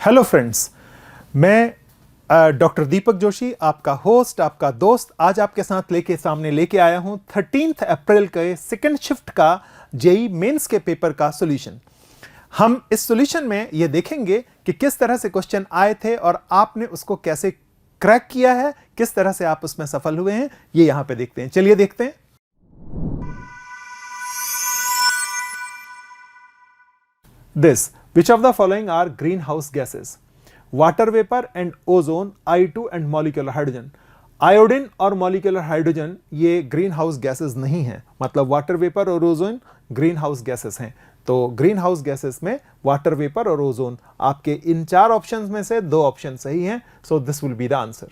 Hello friends, मैं doctor Deepak Joshi, आपका host, आपका दोस्त, आज आपके साथ सामने लेके आया हूं 13 अप्रैल के सेकंड शिफ्ट का जेई मेंस के पेपर का सॉल्यूशन। हम इस सॉल्यूशन में ये देखेंगे कि किस तरह से क्वेश्चन आए थे और आपने उसको कैसे क्रैक किया है, किस तरह से आप उसमें सफल हुए हैं, ये यहां पे देखते हैं। चलिए देखते हैं। This, which of the following are greenhouse gases? Water vapor and ozone, I2 and molecular hydrogen. Iodine और मॉलिक्यूलर हाइड्रोजन ये ग्रीन हाउस गैसेस नहीं हैं, मतलब वाटर वेपर और ओजोन ग्रीन हाउस गैसेस हैं। तो ग्रीन हाउस गैसेस में water vapour और ओजोन, आपके इन 4 ऑप्शंस में से 2 ऑप्शन सही हैं। So this will be the answer.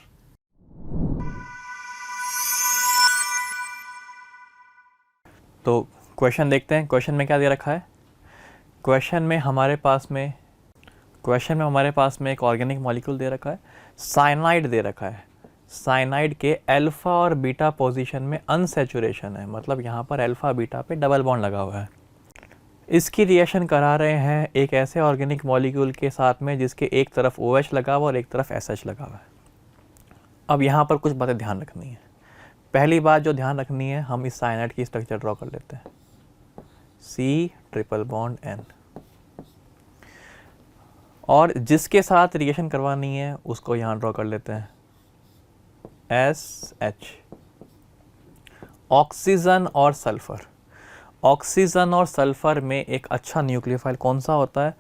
तो क्वेश्चन देखते हैं। क्वेश्चन में क्या दे रखा है? क्वेश्चन में हमारे पास में एक ऑर्गेनिक मॉलिक्यूल दे रखा है, साइनाइड दे रखा है। साइनाइड के अल्फा और बीटा पोजीशन में अनसैचुरेशन है, मतलब यहाँ पर अल्फा बीटा पे डबल बॉन्ड लगा हुआ है। इसकी रिएक्शन करा रहे हैं एक ऐसे ऑर्गेनिक मॉलिक्यूल के साथ में जिसके एक तरफ OH लगा हुआ और एक तरफ SH लगा हुआ है। अब यहाँ पर कुछ बातें ध्यान रखनी है। पहली बात जो ध्यान रखनी है, हम इस साइनाइड की स्ट्रक्चर ड्रॉ कर लेते हैं। C ट्रिपल बॉन्ड N, और जिसके साथ रिएक्शन करवानी है उसको यहाँ ड्रॉ कर लेते हैं SH। ऑक्सीजन और सल्फर, ऑक्सीजन और सल्फर में एक अच्छा न्यूक्लियोफाइल कौन सा होता है?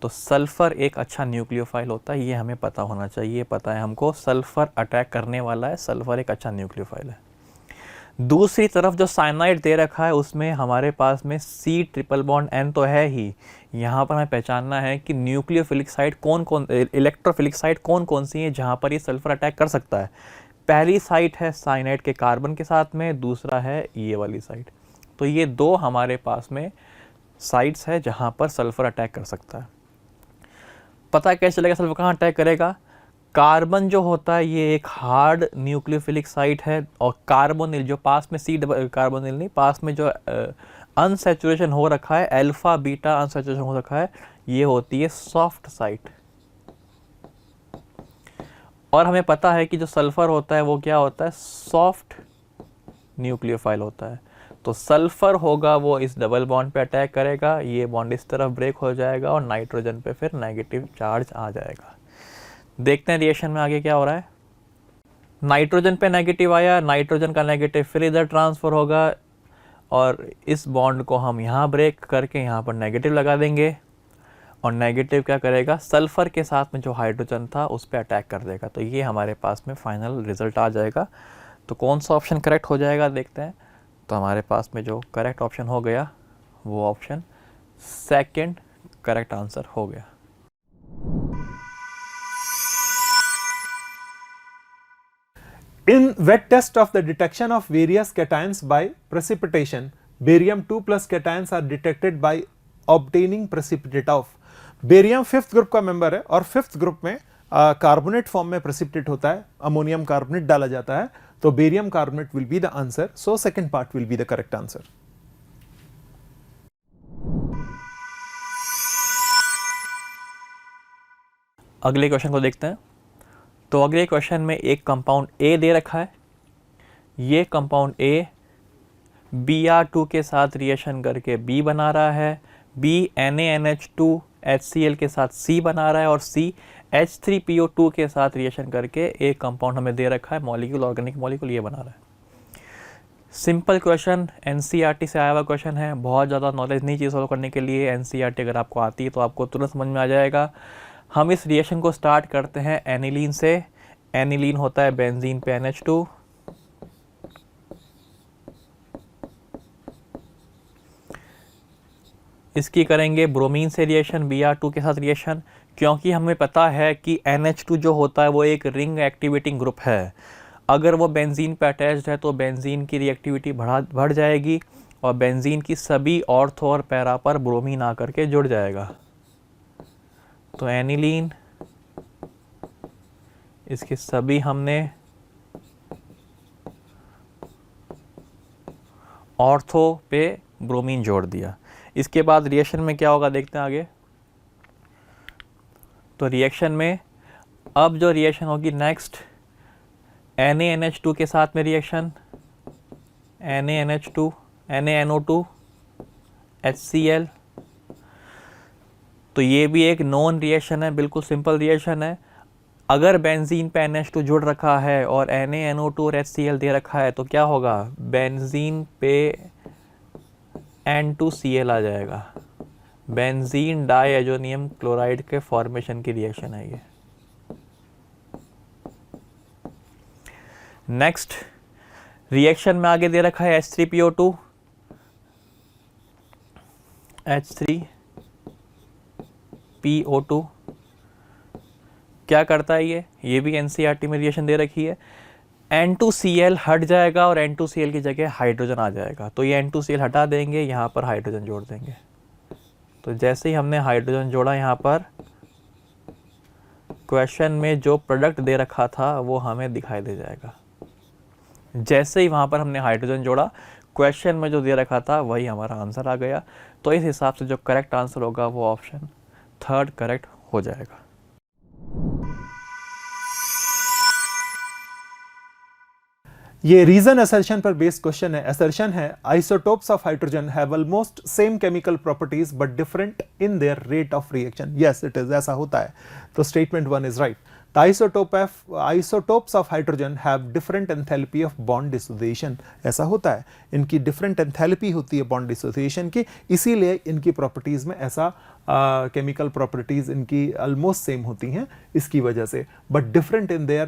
तो सल्फर एक अच्छा न्यूक्लियोफाइल होता है, ये हमें पता होना चाहिए। पता है हमको सल्फर अटैक करने वाला है, सल्फर एक अच्छा न्यूक्लियोफाइल है। दूसरी तरफ जो साइनाइड दे रखा है उसमें हमारे पास में C ट्रिपल बॉन्ड N तो है ही। यहाँ पर हमें पहचानना है कि न्यूक्लियोफिलिक साइट इलेक्ट्रोफिलिक साइट कौन कौन सी है जहाँ पर ये सल्फर अटैक कर सकता है। पहली साइट है साइनाइड के कार्बन के साथ में, दूसरा है ये वाली साइट। तो ये 2 हमारे पास में साइट्स है जहाँ पर सल्फर अटैक कर सकता है। पता कैसे चलेगा सल्फर कहाँ अटैक करेगा? कार्बन जो होता है ये एक हार्ड न्यूक्लियोफिलिक साइट है, और कार्बोनिल जो पास में कार्बोनिल नहीं, पास में जो अनसैचुरेशन हो रखा है, अल्फा बीटा अनसैचुरेशन हो रखा है, ये होती है सॉफ्ट साइट। और हमें पता है कि जो सल्फर होता है वो क्या होता है? सॉफ्ट न्यूक्लियोफाइल होता है। तो सल्फर होगा वो इस डबल बॉन्ड पे अटैक करेगा, ये बॉन्ड इस तरफ ब्रेक हो जाएगा और नाइट्रोजन पे फिर नेगेटिव चार्ज आ जाएगा। देखते हैं रिएक्शन में आगे क्या हो रहा है। नाइट्रोजन पे नेगेटिव आया, नाइट्रोजन का नेगेटिव फिर इधर ट्रांसफ़र होगा, और इस बॉन्ड को हम यहाँ ब्रेक करके यहाँ पर नेगेटिव लगा देंगे, और नेगेटिव क्या करेगा? सल्फर के साथ में जो हाइड्रोजन था उस पर अटैक कर देगा। तो ये हमारे पास में फाइनल रिजल्ट आ जाएगा। तो कौन सा ऑप्शन करेक्ट हो जाएगा देखते हैं। तो हमारे पास में जो करेक्ट ऑप्शन हो गया वो ऑप्शन सेकंड करेक्ट आंसर हो गया। In wet test of the detection of various cations by precipitation, barium 2+ cations are detected by obtaining precipitate of। Barium 5th group का मेंबर है और 5th ग्रुप में carbonate form में precipitate होता है, ammonium carbonate डाला जाता है। तो barium carbonate will be the answer, so second part will be the correct answer. अगले क्वेश्चन को देखते हैं। तो अगले क्वेश्चन में एक कंपाउंड A दे रखा है। ये कंपाउंड A Br2 के साथ रिएक्शन करके B बना रहा है, B NaNH2 HCl के साथ C बना रहा है, और C H3PO2 के साथ रिएक्शन करके एक कंपाउंड हमें दे रखा है, मॉलिक्यूल, ऑर्गेनिक मॉलिक्यूल ये बना रहा है। सिंपल क्वेश्चन, NCERT से आया हुआ क्वेश्चन है, बहुत ज़्यादा नॉलेज नहीं चाहिए सॉल्व करने के लिए। NCERT अगर आपको आती है तो आपको तुरंत समझ में आ जाएगा। हम इस रिएक्शन को स्टार्ट करते हैं एनिलीन से। एनिलीन होता है बेंजीन पे NH2, इसकी करेंगे ब्रोमीन से रिएक्शन, Br2 के साथ रिएक्शन। क्योंकि हमें पता है कि NH2 जो होता है वो एक रिंग एक्टिवेटिंग ग्रुप है, अगर वो बेंजीन पे अटैच्ड है तो बेंजीन की रिएक्टिविटी बढ़ जाएगी, और बेंजीन की सभी ऑर्थो और पैरा पर ब्रोमीन आकर के जुड़ जाएगा। तो एनिलीन, इसके सभी हमने ऑर्थो पे ब्रोमीन जोड़ दिया। इसके बाद रिएक्शन में क्या होगा देखते हैं आगे। तो रिएक्शन में अब जो रिएक्शन होगी नेक्स्ट NaNH2 के साथ में रिएक्शन NaNH2 NaNO2 HCl। तो ये भी एक नॉन रिएक्शन है, बिल्कुल सिंपल रिएक्शन है। अगर बेंजीन पे NH2 जुड़ रखा है और NaNO2 और HCl दे रखा है तो क्या होगा, बेंजीन पे N2Cl आ जाएगा। बेंजीन डाइएजोनियम क्लोराइड के फॉर्मेशन की रिएक्शन है ये। नेक्स्ट रिएक्शन में आगे दे रखा है H3PO2 H3PO2। क्या करता है ये भी NCERT में रिएक्शन दे रखी है। N2Cl हट जाएगा और N2Cl की जगह हाइड्रोजन आ जाएगा। तो ये N2Cl हटा देंगे, यहाँ पर हाइड्रोजन जोड़ देंगे। तो जैसे ही हमने हाइड्रोजन जोड़ा यहाँ पर, क्वेश्चन में जो प्रोडक्ट दे रखा था वो हमें दिखाई दे जाएगा। जैसे ही वहाँ पर हमने हाइड्रोजन जोड़ा, क्वेश्चन में जो दे रखा था वही हमारा आंसर आ गया। तो इस हिसाब से जो करेक्ट आंसर होगा वो ऑप्शन 3 करेक्ट हो जाएगा। ये रीजन असर्शन पर बेस्ड क्वेश्चन है। असर्शन है isotopes of hydrogen have almost same chemical properties but different in their rate of reaction. Yes it is, ऐसा होता है। तो statement 1 is right. The isotopes of hydrogen have different enthalpy of bond dissociation। ऐसा होता है, इनकी different enthalpy होती है bond dissociation की, इसीलिए इनकी properties में ऐसा chemical properties इनकी almost same होती हैं इसकी वजह से, but different in their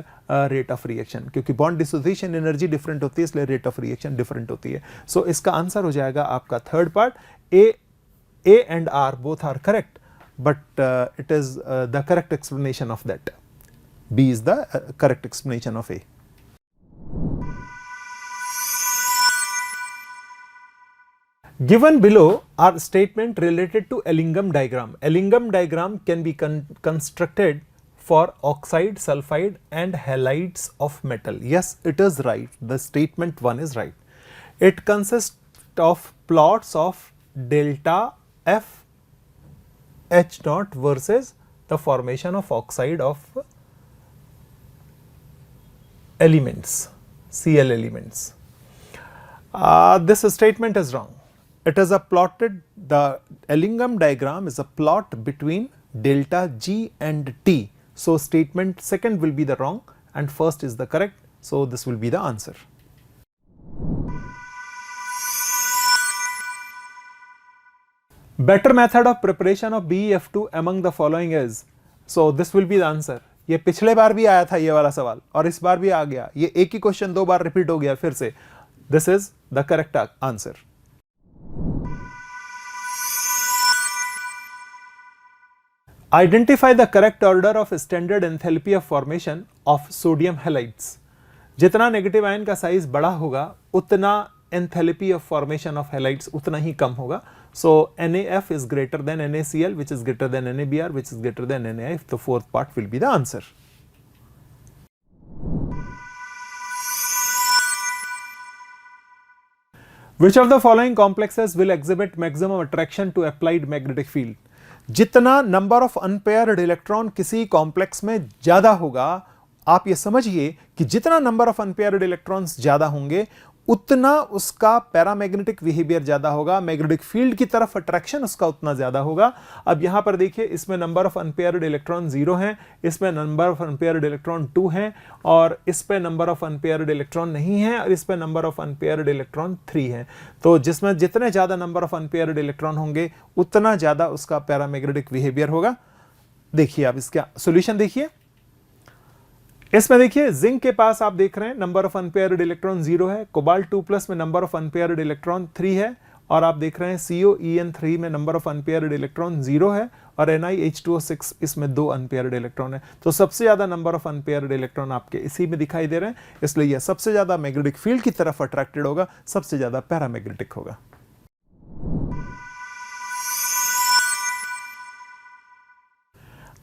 rate of reaction। क्योंकि bond dissociation energy different होती है इसलिए rate of reaction different होती है। So इसका आंसर हो जाएगा आपका third part. A and R both are correct, but it is the correct explanation of that। B is the correct explanation of A। Given below are statement related to Ellingham diagram. Ellingham diagram can be constructed for oxide, sulfide and halides of metal. Yes, it is right. The statement 1 is right. It consists of plots of delta F H naught versus the formation of oxide of elements, Cl elements. This statement is wrong. It is a plotted, the Ellingham diagram is a plot between delta G and T. So statement second will be the wrong and first is the correct. So this will be the answer. Better method of preparation of BeF2 among the following is, so this will be the answer। ये पिछले बार भी आया था ये वाला सवाल और इस बार भी आ गया, ये एक ही क्वेश्चन 2 बार रिपीट हो गया फिर से। This is the correct answer. Identify the correct order of standard enthalpy of formation of sodium halides. जितना नेगेटिव आयन का साइज बड़ा होगा उतना enthalpy of formation of halides उतना ही कम होगा। So NaF is greater than NaCl, which is greater than NaBr, which is greater than NaF. The fourth part will be the answer. Which of the following complexes will exhibit maximum attraction to applied magnetic field? जितना number of unpaired electron किसी complex में ज्यादा होगा, आप ये समझिए कि जितना number of unpaired electrons ज्यादा होंगे उतना उसका पैरामैग्नेटिक बिहेवियर ज्यादा होगा, मैग्नेटिक फील्ड की तरफ अट्रैक्शन उसका उतना ज्यादा होगा। अब यहां पर देखिए, इसमें नंबर ऑफ अनपेयर्ड इलेक्ट्रॉन 0 हैं, इसमें नंबर ऑफ अनपेयर्ड इलेक्ट्रॉन 2 हैं और इस पे नंबर ऑफ अनपेयर्ड इलेक्ट्रॉन नहीं है और इस पे नंबर ऑफ अनपेयर्ड इलेक्ट्रॉन 3 हैं। तो जिसमें जितने ज्यादा नंबर ऑफ अनपेयर्ड इलेक्ट्रॉन होंगे उतना ज्यादा उसका पैरामैग्नेटिक बिहेवियर होगा। देखिए आप इसका सॉल्यूशन देखिए, इसमें देखिए जिंक के पास आप देख रहे हैं नंबर ऑफ अनपेयर्ड इलेक्ट्रॉन 0 है, कोबाल्ट 2+ में नंबर ऑफ अनपेयर्ड इलेक्ट्रॉन 3 है और आप देख रहे हैं COEN3 में नंबर ऑफ अनपेयर्ड इलेक्ट्रॉन 0 है और NiH2O6 इसमें 2 अनपेयर्ड इलेक्ट्रॉन है। तो सबसे ज्यादा नंबर ऑफ अनपेयर्ड इलेक्ट्रॉन आपके इसी में दिखाई दे रहे हैं, इसलिए यह सबसे ज्यादा मैग्नेटिक फील्ड की तरफ अट्रैक्टेड होगा, सबसे ज्यादा पैरामैग्नेटिक होगा।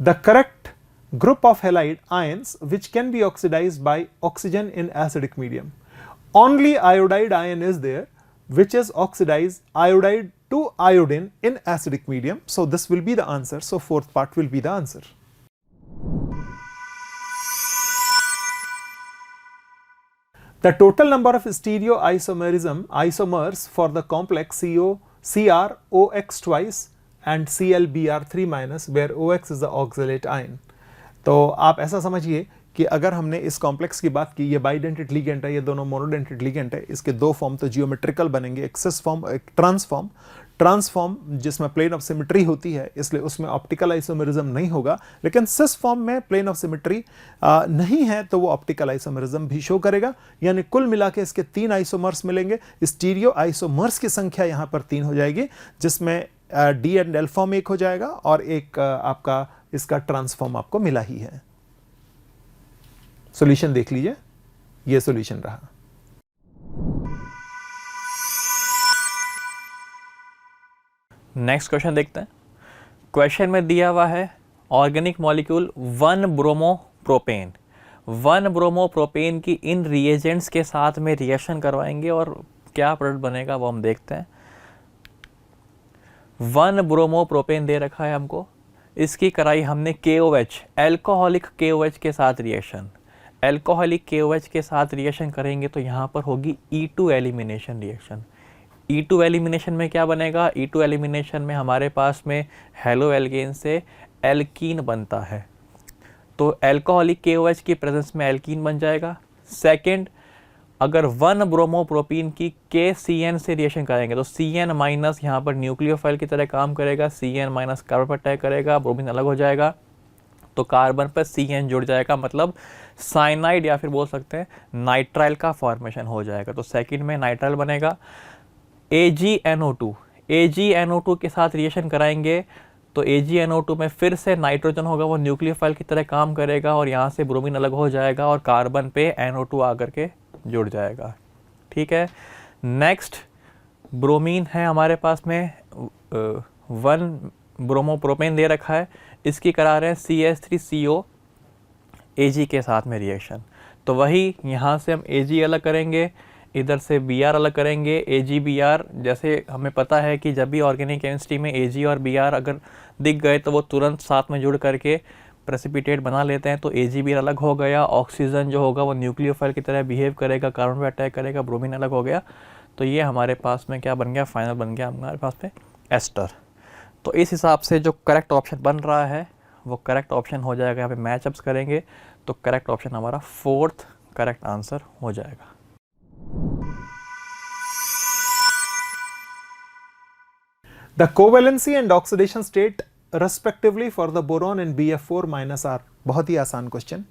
The correct group of halide ions which can be oxidized by oxygen in acidic medium. Only iodide ion is there which is oxidized iodide to iodine in acidic medium. So this will be the answer. So fourth part will be the answer. The total number of isomers for the complex CrOx twice and ClBr3 minus where OX is the oxalate ion. तो आप ऐसा समझिए कि अगर हमने इस complex की बात की, ये बाइडेंटेड लिगेंड है, ये दोनों मोनोडेंटेड लिगेंड है, इसके दो फॉर्म तो जियोमेट्रिकल बनेंगे, एक सिस फॉर्म, एक ट्रांसफॉर्म। ट्रांसफॉर्म जिसमें प्लेन ऑफ सिमेट्री होती है, इसलिए उसमें ऑप्टिकल आइसोमेरिज्म नहीं होगा, लेकिन सिस फॉर्म में प्लेन ऑफ सिमेट्री नहीं है तो वो ऑप्टिकल आइसोमेरिज्म भी शो करेगा। यानी कुल मिला के इसके 3 आइसोमर्स मिलेंगे। स्टीरियो आइसोमर्स की संख्या यहां पर 3 हो जाएगी, जिसमें डी एंड एल फॉर्म एक हो जाएगा और एक आपका इसका ट्रांसफॉर्म आपको मिला ही है। सॉल्यूशन देख लीजिए, ये सॉल्यूशन रहा। नेक्स्ट क्वेश्चन देखते हैं। क्वेश्चन में दिया हुआ है ऑर्गेनिक मॉलिक्यूल 1 ब्रोमोप्रोपेन। 1 ब्रोमोप्रोपेन की इन रिएजेंट्स के साथ में रिएक्शन करवाएंगे और क्या प्रोडक्ट बनेगा वो हम देखते हैं। 1 ब्रोमोप्रोपेन दे रखा है हमको, इसकी कराई हमने KOH एल्कोहलिक KOH के साथ रिएक्शन। एल्कोहलिक KOH के साथ रिएक्शन करेंगे तो यहाँ पर होगी E2 elimination reaction. E2 elimination में क्या बनेगा? E2 एलिमिनेशन में हमारे पास में हेलो एल्केन से एल्कीन बनता है, तो एल्कोहलिक KOH की प्रेजेंस में एल्कीन बन जाएगा। सेकंड, अगर 1 ब्रोमोप्रोपीन की KCN से रिएक्शन करेंगे तो CN माइनस यहाँ पर न्यूक्लियोफाइल की तरह काम करेगा, CN माइनस कार्बन पर अटैक करेगा, ब्रोमीन अलग हो जाएगा, तो कार्बन पर CN जुड़ जाएगा, मतलब साइनाइड या फिर बोल सकते हैं नाइट्राइल का फॉर्मेशन हो जाएगा। तो सेकंड में नाइट्राइल बनेगा। AgNO2 के साथ रिएक्शन कराएंगे तो AgNO2 में फिर से नाइट्रोजन होगा, वो न्यूक्लियोफाइल की तरह काम करेगा और यहाँ से ब्रोमीन अलग हो जाएगा और कार्बन पे NO2 आकर के जुड़ जाएगा। ठीक है। नेक्स्ट ब्रोमीन है हमारे पास में 1 ब्रोमोप्रोपेन दे रखा है, इसकी करा रहे हैं CH3CO Ag के साथ में रिएक्शन। तो वही यहाँ से हम Ag अलग करेंगे, इधर से Br अलग करेंगे। AgBr जैसे हमें पता है कि जब भी ऑर्गेनिक केमिस्ट्री में Ag और Br अगर दिख गए तो वो तुरंत साथ में जुड़ करके प्रेसिपिटेट बना लेते हैं। तो AgBr अलग हो गया, ऑक्सीजन जो होगा वो न्यूक्लियोफाइल की तरह बिहेव करेगा, कार्बन पे अटैक करेगा, ब्रोमीन अलग हो गया। तो ये हमारे पास में क्या बन गया? फाइनल बन गया हमारे पास में एस्टर। तो इस हिसाब से जो करेक्ट ऑप्शन बन रहा है वो करेक्ट ऑप्शन हो जाएगा। यहाँ पे मैचअप्स करेंगे तो करेक्ट ऑप्शन हमारा 4th करेक्ट आंसर हो जाएगा। The covalency and oxidation state respectively for the boron and BF4 minus R। बहुत ही आसान क्वेश्चन,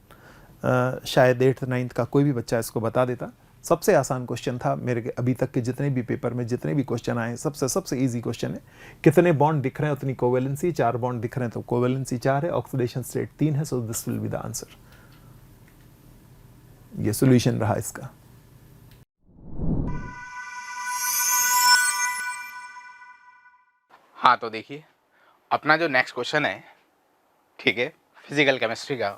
शायद 8th 9th का कोई भी बच्चा इसको बता देता। सबसे आसान क्वेश्चन था मेरे अभी तक के जितने भी पेपर में जितने भी क्वेश्चन आए, सबसे इजी क्वेश्चन है। कितने बॉन्ड दिख रहे हैं उतनी कोवेलेंसी, 4 बॉन्ड दिख रहे हैं तो कोवेलेंसी 4 है, ऑक्सीडेशन स्टेट 3 है, so this will be the answer. ये सॉल्यूशन रहा इसका। हाँ, तो देखिए अपना जो नेक्स्ट क्वेश्चन है, ठीक है, फिजिकल केमिस्ट्री का।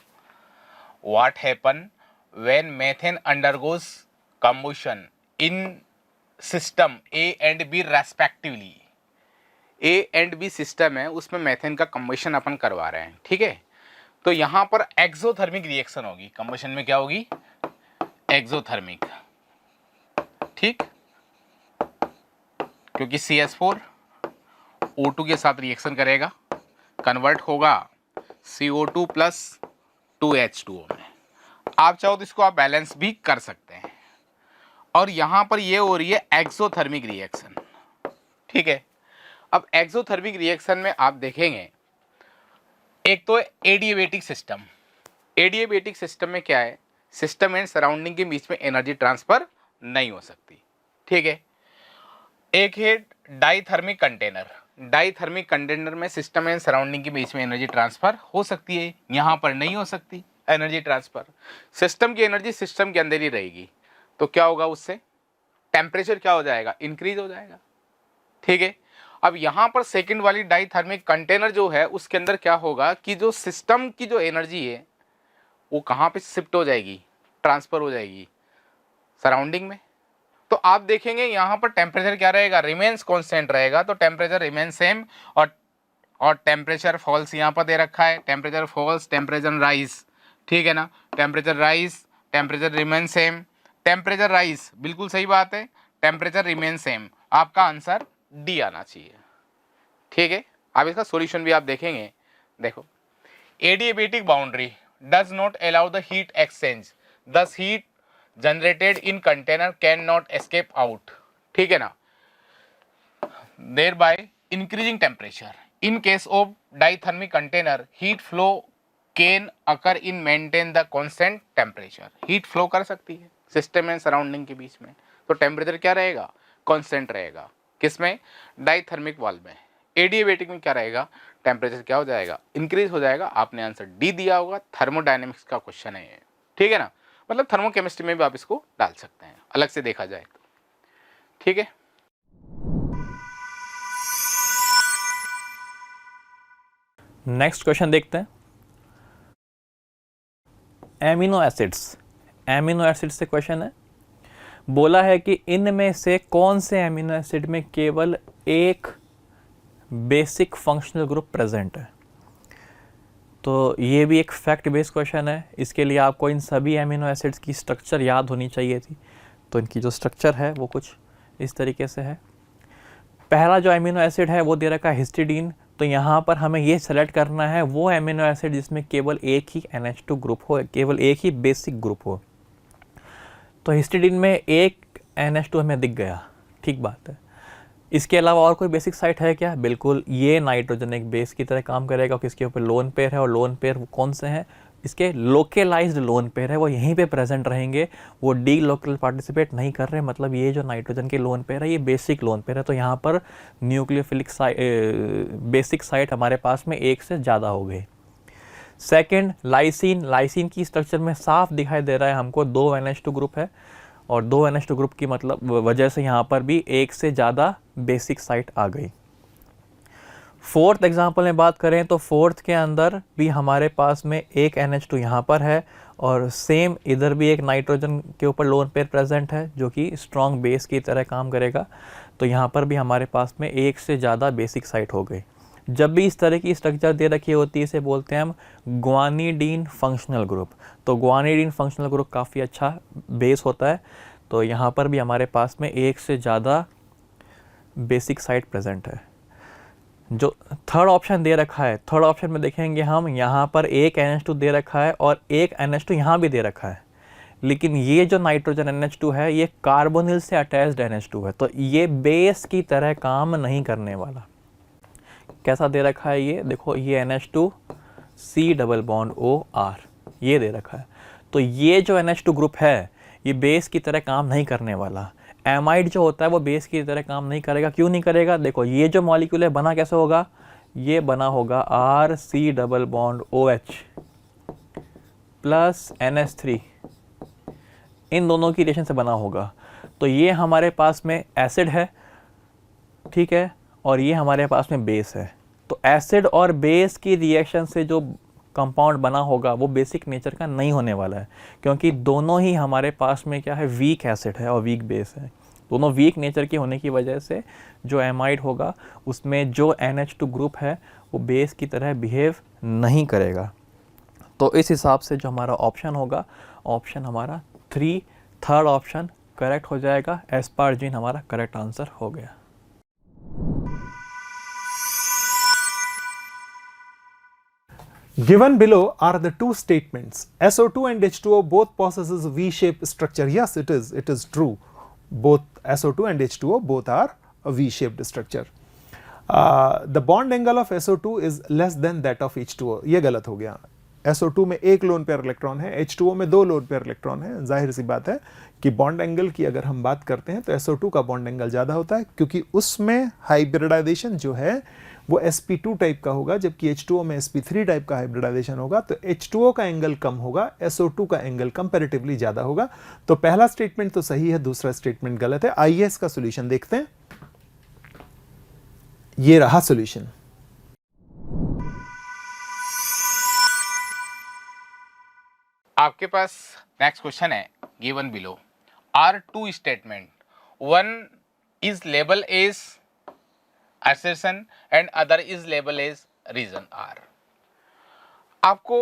What happen when methane undergoes combustion in system A and B respectively. A and B system है, उसमें मेथेन का कंबशन अपन करवा रहे हैं, ठीक है। तो यहाँ पर एक्सोथर्मिक रिएक्शन होगी। कंबशन में क्या होगी? एक्सोथर्मिक, ठीक, क्योंकि CH4 O2 के साथ रिएक्शन करेगा, कन्वर्ट होगा CO2 प्लस 2H2O में। आप चाहो तो इसको आप बैलेंस भी कर सकते हैं। और यहाँ पर ये हो रही है एक्सोथर्मिक रिएक्शन, ठीक है। अब एक्सोथर्मिक रिएक्शन में आप देखेंगे, एक तो एडिएबेटिक सिस्टम। एडिएबेटिक सिस्टम में क्या है? सिस्टम एंड सराउंडिंग के बीच में एनर्जी ट्रांसफर नहीं हो सकती, ठीक है। एक है डाइथर्मिक कंटेनर। डाइथर्मिक कंटेनर में सिस्टम एंड सराउंडिंग के बीच में एनर्जी ट्रांसफर हो सकती है, यहाँ पर नहीं हो सकती एनर्जी ट्रांसफर। सिस्टम की एनर्जी सिस्टम के अंदर ही रहेगी, तो क्या होगा? उससे टेम्परेचर क्या हो जाएगा? इंक्रीज हो जाएगा, ठीक है। अब यहाँ पर सेकंड वाली डाइथर्मिक कंटेनर जो है, उसके अंदर क्या होगा कि जो सिस्टम की जो एनर्जी है वो कहाँ पे शिफ्ट हो जाएगी? ट्रांसफर हो जाएगी सराउंडिंग में। तो आप देखेंगे यहाँ पर टेम्परेचर क्या रहेगा? रिमेन्स कांस्टेंट रहेगा, तो टेम्परेचर रिमेन सेम। और टेम्परेचर फॉल्स यहाँ पर दे रखा है, टेम्परेचर फॉल्स, टेम्परेचर राइज, ठीक है ना। Temperature rise, temperature remain same, temperature rise, बिल्कुल सही बात है, टेम्परेचर रिमेन सेम, आपका आंसर डी आना चाहिए। ठीक है, अब इसका सॉल्यूशन भी आप देखेंगे। देखो, adiabatic boundary does not allow the heat exchange, thus heat generated in container cannot escape out. ठीक है ना, thereby increasing temperature, in case of diathermic container heat flow can occur in maintain the constant temperature. Heat flow कर सकती है system and surrounding के बीच में, तो temperature क्या रहेगा, कांस्टेंट रहेगा। किसमें, डाइथर्मिक वाल्व में। एडियाबेटिक में क्या रहेगा, टेम्परेचर क्या हो जाएगा, इंक्रीज हो जाएगा। आपने आंसर डी दिया होगा, थर्मोडायनेमिक्स का क्वेश्चन है ये। ठीक है ना, मतलब थर्मोकेमिस्ट्री में भी आप इसको डाल सकते हैं अलग से देखा जाए तो। ठीक है, नेक्स्ट क्वेश्चन देखते हैं। एमिनो एसिड्स, एमिनो एसिड से क्वेश्चन है। बोला है कि इनमें से कौन से एमिनो एसिड में केवल एक बेसिक फंक्शनल ग्रुप प्रेजेंट है। तो ये भी एक फैक्ट बेस्ड क्वेश्चन है। इसके लिए आपको इन सभी एमिनो एसिड्स की स्ट्रक्चर याद होनी चाहिए थी। तो इनकी जो स्ट्रक्चर है वो कुछ इस तरीके से है। पहला जो एमिनो एसिड है वो दे रखा है हिस्टिडीन। तो यहाँ पर हमें ये सेलेक्ट करना है वो एमिनो एसिड जिसमें केवल एक ही NH2 ग्रुप हो, केवल एक ही बेसिक ग्रुप हो। तो हिस्टिडीन में एक NH2 हमें दिख गया, ठीक बात है। इसके अलावा और कोई बेसिक साइट है क्या? बिल्कुल, ये नाइट्रोजन एक बेस की तरह काम करेगा। इसके ऊपर लोन पेयर है, और लोन पेयर कौन से हैं? इसके लोकेलाइज्ड लोन पेयर है, वो यहीं पे प्रेजेंट रहेंगे, वो डी लोकल पार्टिसिपेट नहीं कर रहे। मतलब ये जो नाइट्रोजन के लोन पेयर है ये बेसिक लोन पेयर है। तो यहाँ पर न्यूक्लियोफिलिक बेसिक साइट हमारे पास में एक से ज़्यादा हो गई। Second, lysine. लाइसिन की स्ट्रक्चर में साफ दिखाई दे रहा है हमको 2 NH2 ग्रुप है, और 2 NH2 ग्रुप की मतलब वजह से यहाँ पर भी एक से ज़्यादा बेसिक साइट आ गई। फोर्थ एग्जांपल में बात करें तो फोर्थ के अंदर भी हमारे पास में एक NH2 यहाँ पर है, और सेम इधर भी एक नाइट्रोजन के ऊपर लोन पेयर प्रेजेंट है जो कि स्ट्रॉन्ग बेस की तरह काम करेगा। तो यहाँ पर भी हमारे पास में एक से ज़्यादा बेसिक साइट हो गई। जब भी इस तरह की स्ट्रक्चर दे रखी होती है इसे बोलते हैं हम ग्वानिडीन फंक्शनल ग्रुप। तो ग्वानिडीन फंक्शनल ग्रुप काफ़ी अच्छा बेस होता है। तो यहाँ पर भी हमारे पास में एक से ज़्यादा बेसिक साइट प्रेजेंट है। जो थर्ड ऑप्शन दे रखा है, थर्ड ऑप्शन में देखेंगे हम, यहाँ पर एक NH2 दे रखा है और एक NH2 यहाँ भी दे रखा है, लेकिन ये जो नाइट्रोजन NH2 है ये कार्बोनिल से अटैच्ड NH2 है। तो ये बेस की तरह काम नहीं करने वाला। कैसा दे रखा है ये देखो, ये NH2 C double bond OR ये दे रखा है। तो ये जो NH2 ग्रुप है ये बेस की तरह काम नहीं करने वाला। एमाइड जो होता है वो बेस की तरह काम नहीं करेगा। क्यों नहीं करेगा? देखो, ये जो मॉलिक्यूल है बना कैसे होगा, ये बना होगा RC double bond OH plus NH3, इन दोनों की रिलेशन से बना होगा। तो ये हमारे पास में एसिड है, ठीक है, और ये हमारे पास में बेस है। तो एसिड और बेस की रिएक्शन से जो कंपाउंड बना होगा वो बेसिक नेचर का नहीं होने वाला है, क्योंकि दोनों ही हमारे पास में क्या है, वीक एसिड है और वीक बेस है। दोनों वीक नेचर के होने की वजह से जो एमाइड होगा उसमें जो NH2 ग्रुप है वो बेस की तरह बिहेव नहीं करेगा। तो इस हिसाब से जो हमारा ऑप्शन होगा, ऑप्शन हमारा 3, थर्ड ऑप्शन करेक्ट हो जाएगा। एस्पार्जिन हमारा करेक्ट आंसर हो गया। Given below are the two statements. SO2 and H2O both possesses V-shaped structure. Yes, it is true. Both SO2 and H2O both are a V-shaped structure. The bond angle of SO2 is less than that of H2O. ये गलत हो गया। SO2 में एक lone pair electron है, H2O में 2 lone pair electron है। जाहिर सी बात है कि बॉन्ड एंगल की अगर हम बात करते हैं तो SO2 का बॉन्ड एंगल ज़्यादा होता है, क्योंकि उसमें हाइब्रिडाइजेशन जो है वो sp2 टाइप का होगा, जबकि H2O में sp3 टाइप का हाइब्रिडाइजेशन होगा। तो H2O का एंगल कम होगा, SO2 का एंगल कंपैरेटिवली ज़्यादा होगा। तो पहला स्टेटमेंट तो सही है, दूसरा स्टेटमेंट गलत है। आइए इसका सॉल्यूशन देखते हैं। ये रहा सॉल्यूशन। आपके पास नेक्स्ट क्वेश्चन है, given below are two statement, one is label as assertion and other is labeled as reason R। आपको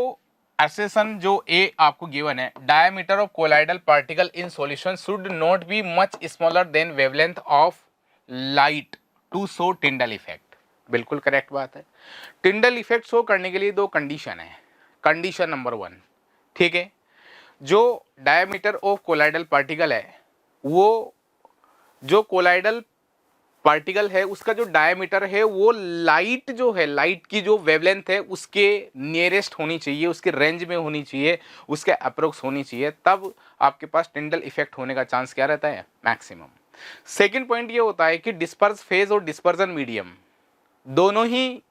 असर्शन जो ए आपको गिवन है, diameter of colloidal particle in solution should not be much smaller than wavelength of light to show Tyndall effect. बिल्कुल correct बात है। Tyndall effect show करने के लिए दो कंडीशन है। कंडीशन नंबर 1, ठीक है, जो डायमीटर ऑफ कोलाइडल पार्टिकल है, वो जो कोलाइडल पार्टिकल है उसका जो डायमीटर है वो लाइट जो है, लाइट की जो वेवलेंथ है उसके नियरेस्ट होनी चाहिए, उसके रेंज में होनी चाहिए, उसके अप्रोक्स होनी चाहिए, तब आपके पास टिंडल इफेक्ट होने का चांस क्या रहता है, मैक्सिमम। सेकंड पॉइंट ये होता है कि डिस्पर्स फेज और डिस्पर्जन मीडियम दोनों ही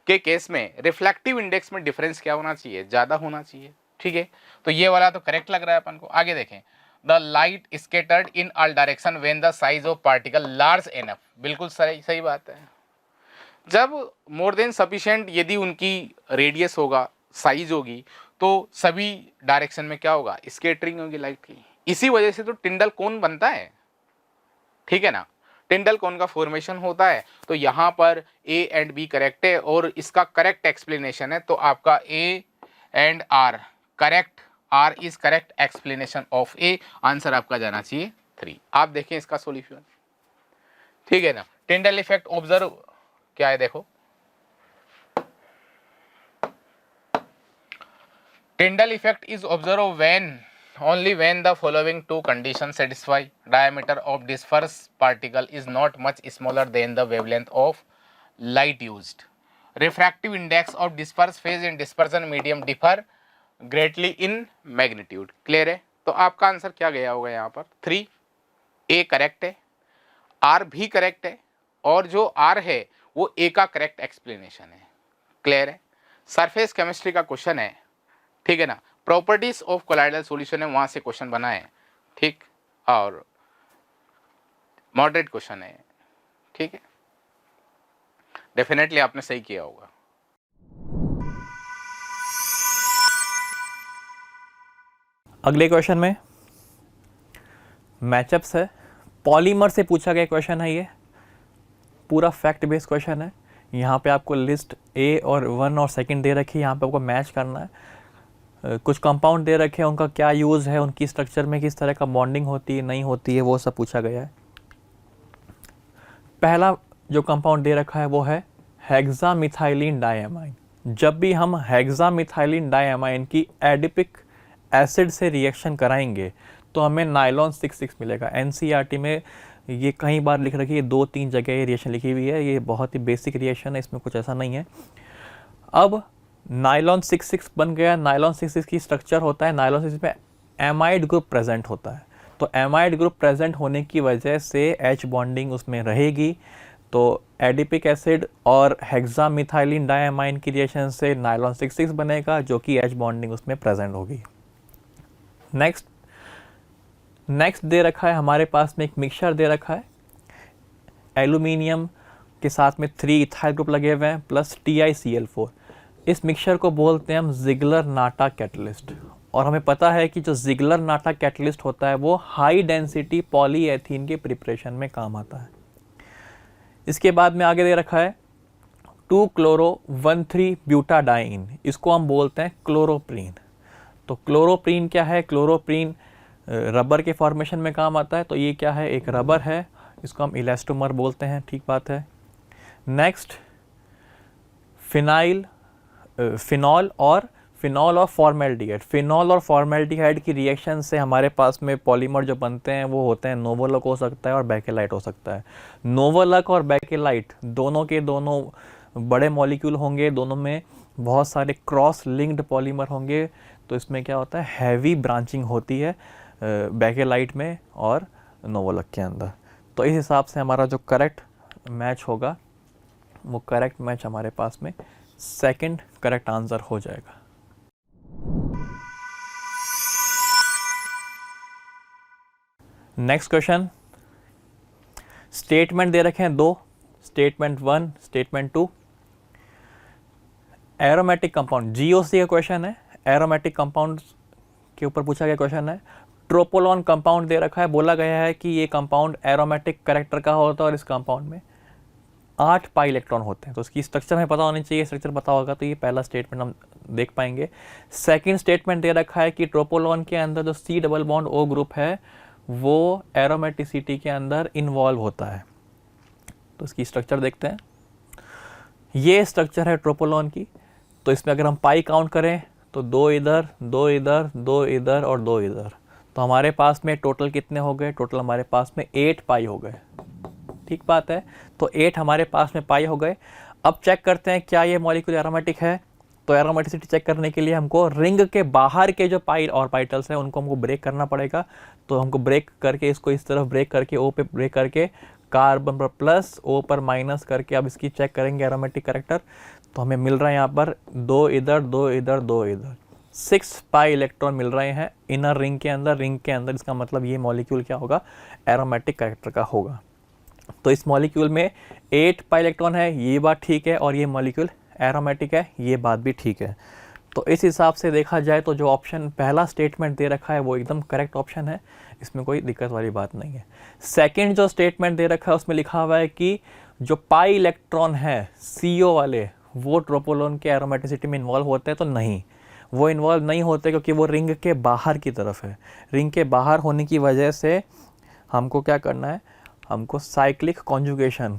के केस में रिफ्लेक्टिव इंडेक्स में डिफरेंस क्या होना चाहिए, ज़्यादा होना चाहिए, ठीक है। तो ये वाला तो करेक्ट लग रहा है अपन को। आगे देखें, the light scattered in all direction when the size of particle large enough. बिल्कुल सही बात है। जब मोर देन सफिशिएंट यदि उनकी रेडियस होगा, साइज होगी, तो सभी डायरेक्शन में क्या होगा, स्केटरिंग होगी लाइट की। इसी वजह से तो टिंडल कोन बनता है, ठीक है ना, टिंडल कोन का फॉर्मेशन होता है। तो यहाँ पर ए एंड बी करेक्ट है और इसका करेक्ट एक्सप्लेनेशन है, तो आपका A and R correct, R is correct explanation of A. Answer आपका जाना चाहिए 3। आप देखें इसका सॉल्यूशन, ठीक है ना। टिंडल इफेक्ट ऑब्जर्व क्या है, देखो Tyndall effect is observe when only when the following two conditions satisfy: diameter of dispersed particle is not much smaller than the wavelength of light used, refractive index of dispersed phase in dispersion medium differ greatly in magnitude। Clear है। तो आपका answer क्या गया होगा यहाँ पर 3। A correct है, are भी करेक्ट है, और जो आर है वो ए का करेक्ट एक्सप्लेनेशन है। क्लियर है। सरफेस केमिस्ट्री का क्वेश्चन है, ठीक है ना। प्रॉपर्टीज ऑफ कोलाइडल सॉल्यूशन है, वहां से क्वेश्चन बना है, ठीक, और मॉडरेट क्वेश्चन है, ठीक है। डेफिनेटली आपने सही किया होगा। अगले क्वेश्चन में मैचअप्स है, पॉलीमर से पूछा गया क्वेश्चन है, ये पूरा फैक्ट बेस्ड क्वेश्चन है। यहाँ पे आपको लिस्ट ए और 1 और 2 दे रखी है, यहाँ पे आपको मैच करना है। कुछ कंपाउंड दे रखे हैं, उनका क्या यूज़ है, उनकी स्ट्रक्चर में किस तरह का बॉन्डिंग होती है नहीं होती है, वो सब पूछा गया है। पहला जो कंपाउंड दे रखा है वो है हेक्सामिथाइलिन डाइअमाइन। जब भी हम हेक्सामिथाइलिन डाइअमाइन की एडिपिक एसिड से रिएक्शन कराएंगे तो हमें नायलॉन 66 मिलेगा। एनसीईआरटी में ये कई बार लिख रखी है, 2-3 जगह ये रिएक्शन लिखी हुई है। ये बहुत ही बेसिक रिएक्शन है, इसमें कुछ ऐसा नहीं है। अब नायलॉन 66 बन गया। नायलॉन 66 की स्ट्रक्चर होता है, नायलॉन 66 में एमाइड ग्रुप प्रेजेंट होता है। तो एमाइड ग्रुप प्रेजेंट होने की वजह से एच बॉन्डिंग उसमें रहेगी। तो एडिपिक एसिड और हेक्सामिथाइलिन डाइअमाइन की रिएक्शन से नायलॉन 66 बनेगा, जो कि एच बॉन्डिंग उसमें प्रेजेंट होगी। नेक्स्ट दे रखा है हमारे पास में एक मिक्सचर दे रखा है, एल्यूमिनियम के साथ में 3 इथाइल ग्रुप लगे हुए हैं प्लस TiCl4। इस मिक्सचर को बोलते हैं हम जिगलर नाटा कैटलिस्ट। और हमें पता है कि जो जिगलर नाटा कैटलिस्ट होता है वो हाई डेंसिटी पॉलीएथीन के प्रिपरेशन में काम आता है। इसके बाद में आगे दे रखा है 2-chloro-1,3-ब्यूटाडाइन, इसको हम बोलते हैं क्लोरोप्रीन। तो क्लोरोप्रीन क्या है, क्लोरोप्रीन रबर के फॉर्मेशन में काम आता है। तो ये क्या है, एक रबर है, इसको हम इलास्टोमर बोलते हैं, ठीक बात है। नेक्स्ट फिनॉल और फॉर्मेल्डिहाइड। फिनॉल और फॉर्मेल्डिहाइड की रिएक्शन से हमारे पास में पॉलीमर जो बनते हैं वो होते हैं नोवोलक हो सकता है और बेकेलाइट हो सकता है। नोवोलक और बेकेलाइट दोनों के दोनों बड़े मॉलिक्यूल होंगे, दोनों में बहुत सारे क्रॉस लिंक्ड पॉलीमर होंगे। तो इसमें क्या होता है, हैवी ब्रांचिंग होती है बेकेलाइट में और नोवोलक के अंदर। तो इस हिसाब से हमारा जो करेक्ट मैच होगा वो करेक्ट मैच हमारे पास में 2nd करेक्ट आंसर हो जाएगा। नेक्स्ट क्वेश्चन, स्टेटमेंट दे रखे हैं 2, statement 1, statement 2। Aromatic compound, GOC का क्वेश्चन है, एरोमेटिक कंपाउंड के ऊपर पूछा गया क्वेश्चन है। ट्रोपोलॉन कंपाउंड दे रखा है, बोला गया है कि ये कंपाउंड एरोमेटिक कैरेक्टर का होता है और इस कंपाउंड में 8 पाई इलेक्ट्रॉन होते हैं। तो उसकी स्ट्रक्चर हमें पता होनी चाहिए, स्ट्रक्चर पता होगा तो ये पहला स्टेटमेंट हम देख पाएंगे। सेकंड स्टेटमेंट दे रखा है कि ट्रोपोलॉन के अंदर जो C double bond O group है वो एरोमेटिसिटी के अंदर इन्वॉल्व होता है। तो इसकी स्ट्रक्चर देखते हैं। ये स्ट्रक्चर है ट्रोपोलॉन की। तो इसमें अगर हम पाई काउंट करें तो 2 इधर, 2 इधर, 2 इधर और 2 इधर, तो हमारे पास में टोटल कितने हो गए? टोटल हमारे पास में 8 पाई हो गए। ठीक बात है। तो 8 हमारे पास में पाई हो गए। अब चेक करते हैं क्या ये मॉलिक्यूल एरोमेटिक है। तो एरोमेटिसिटी चेक करने के लिए हमको रिंग के बाहर के जो पाई ऑर्बिटल्स हैं उनको हमको ब्रेक करना पड़ेगा। तो हमको ब्रेक करके इसको इस तरफ ब्रेक करके O पे ब्रेक करके कार्बन पर प्लस O पर माइनस करके अब इसकी चेक करेंगे एरोमेटिक कैरेक्टर। तो हमें मिल रहा है यहाँ पर 2 इधर, 2 इधर, 2 इधर, 6 पाई इलेक्ट्रॉन मिल रहे हैं इनर रिंग के अंदर। रिंग के अंदर इसका मतलब ये मॉलिक्यूल क्या होगा? एरोमेटिक कैरेक्टर का होगा। तो इस मॉलिक्यूल में 8 पाई इलेक्ट्रॉन है, ये बात ठीक है, और ये मॉलिक्यूल एरोमेटिक है, ये बात भी ठीक है। तो इस हिसाब से देखा जाए तो जो ऑप्शन पहला स्टेटमेंट दे रखा है वो एकदम करेक्ट ऑप्शन है, इसमें कोई दिक्कत वाली बात नहीं है। सेकंड जो स्टेटमेंट दे रखा है उसमें लिखा हुआ है कि जो पाई इलेक्ट्रॉन है CO वाले वो ट्रोपोलॉन के एरोमेटिसिटी में इन्वॉल्व होते हैं। तो नहीं, वो इन्वॉल्व नहीं होते क्योंकि वो रिंग के बाहर की तरफ है। रिंग के बाहर होने की वजह से हमको क्या करना है? हमको साइक्लिक कॉन्जुगेशन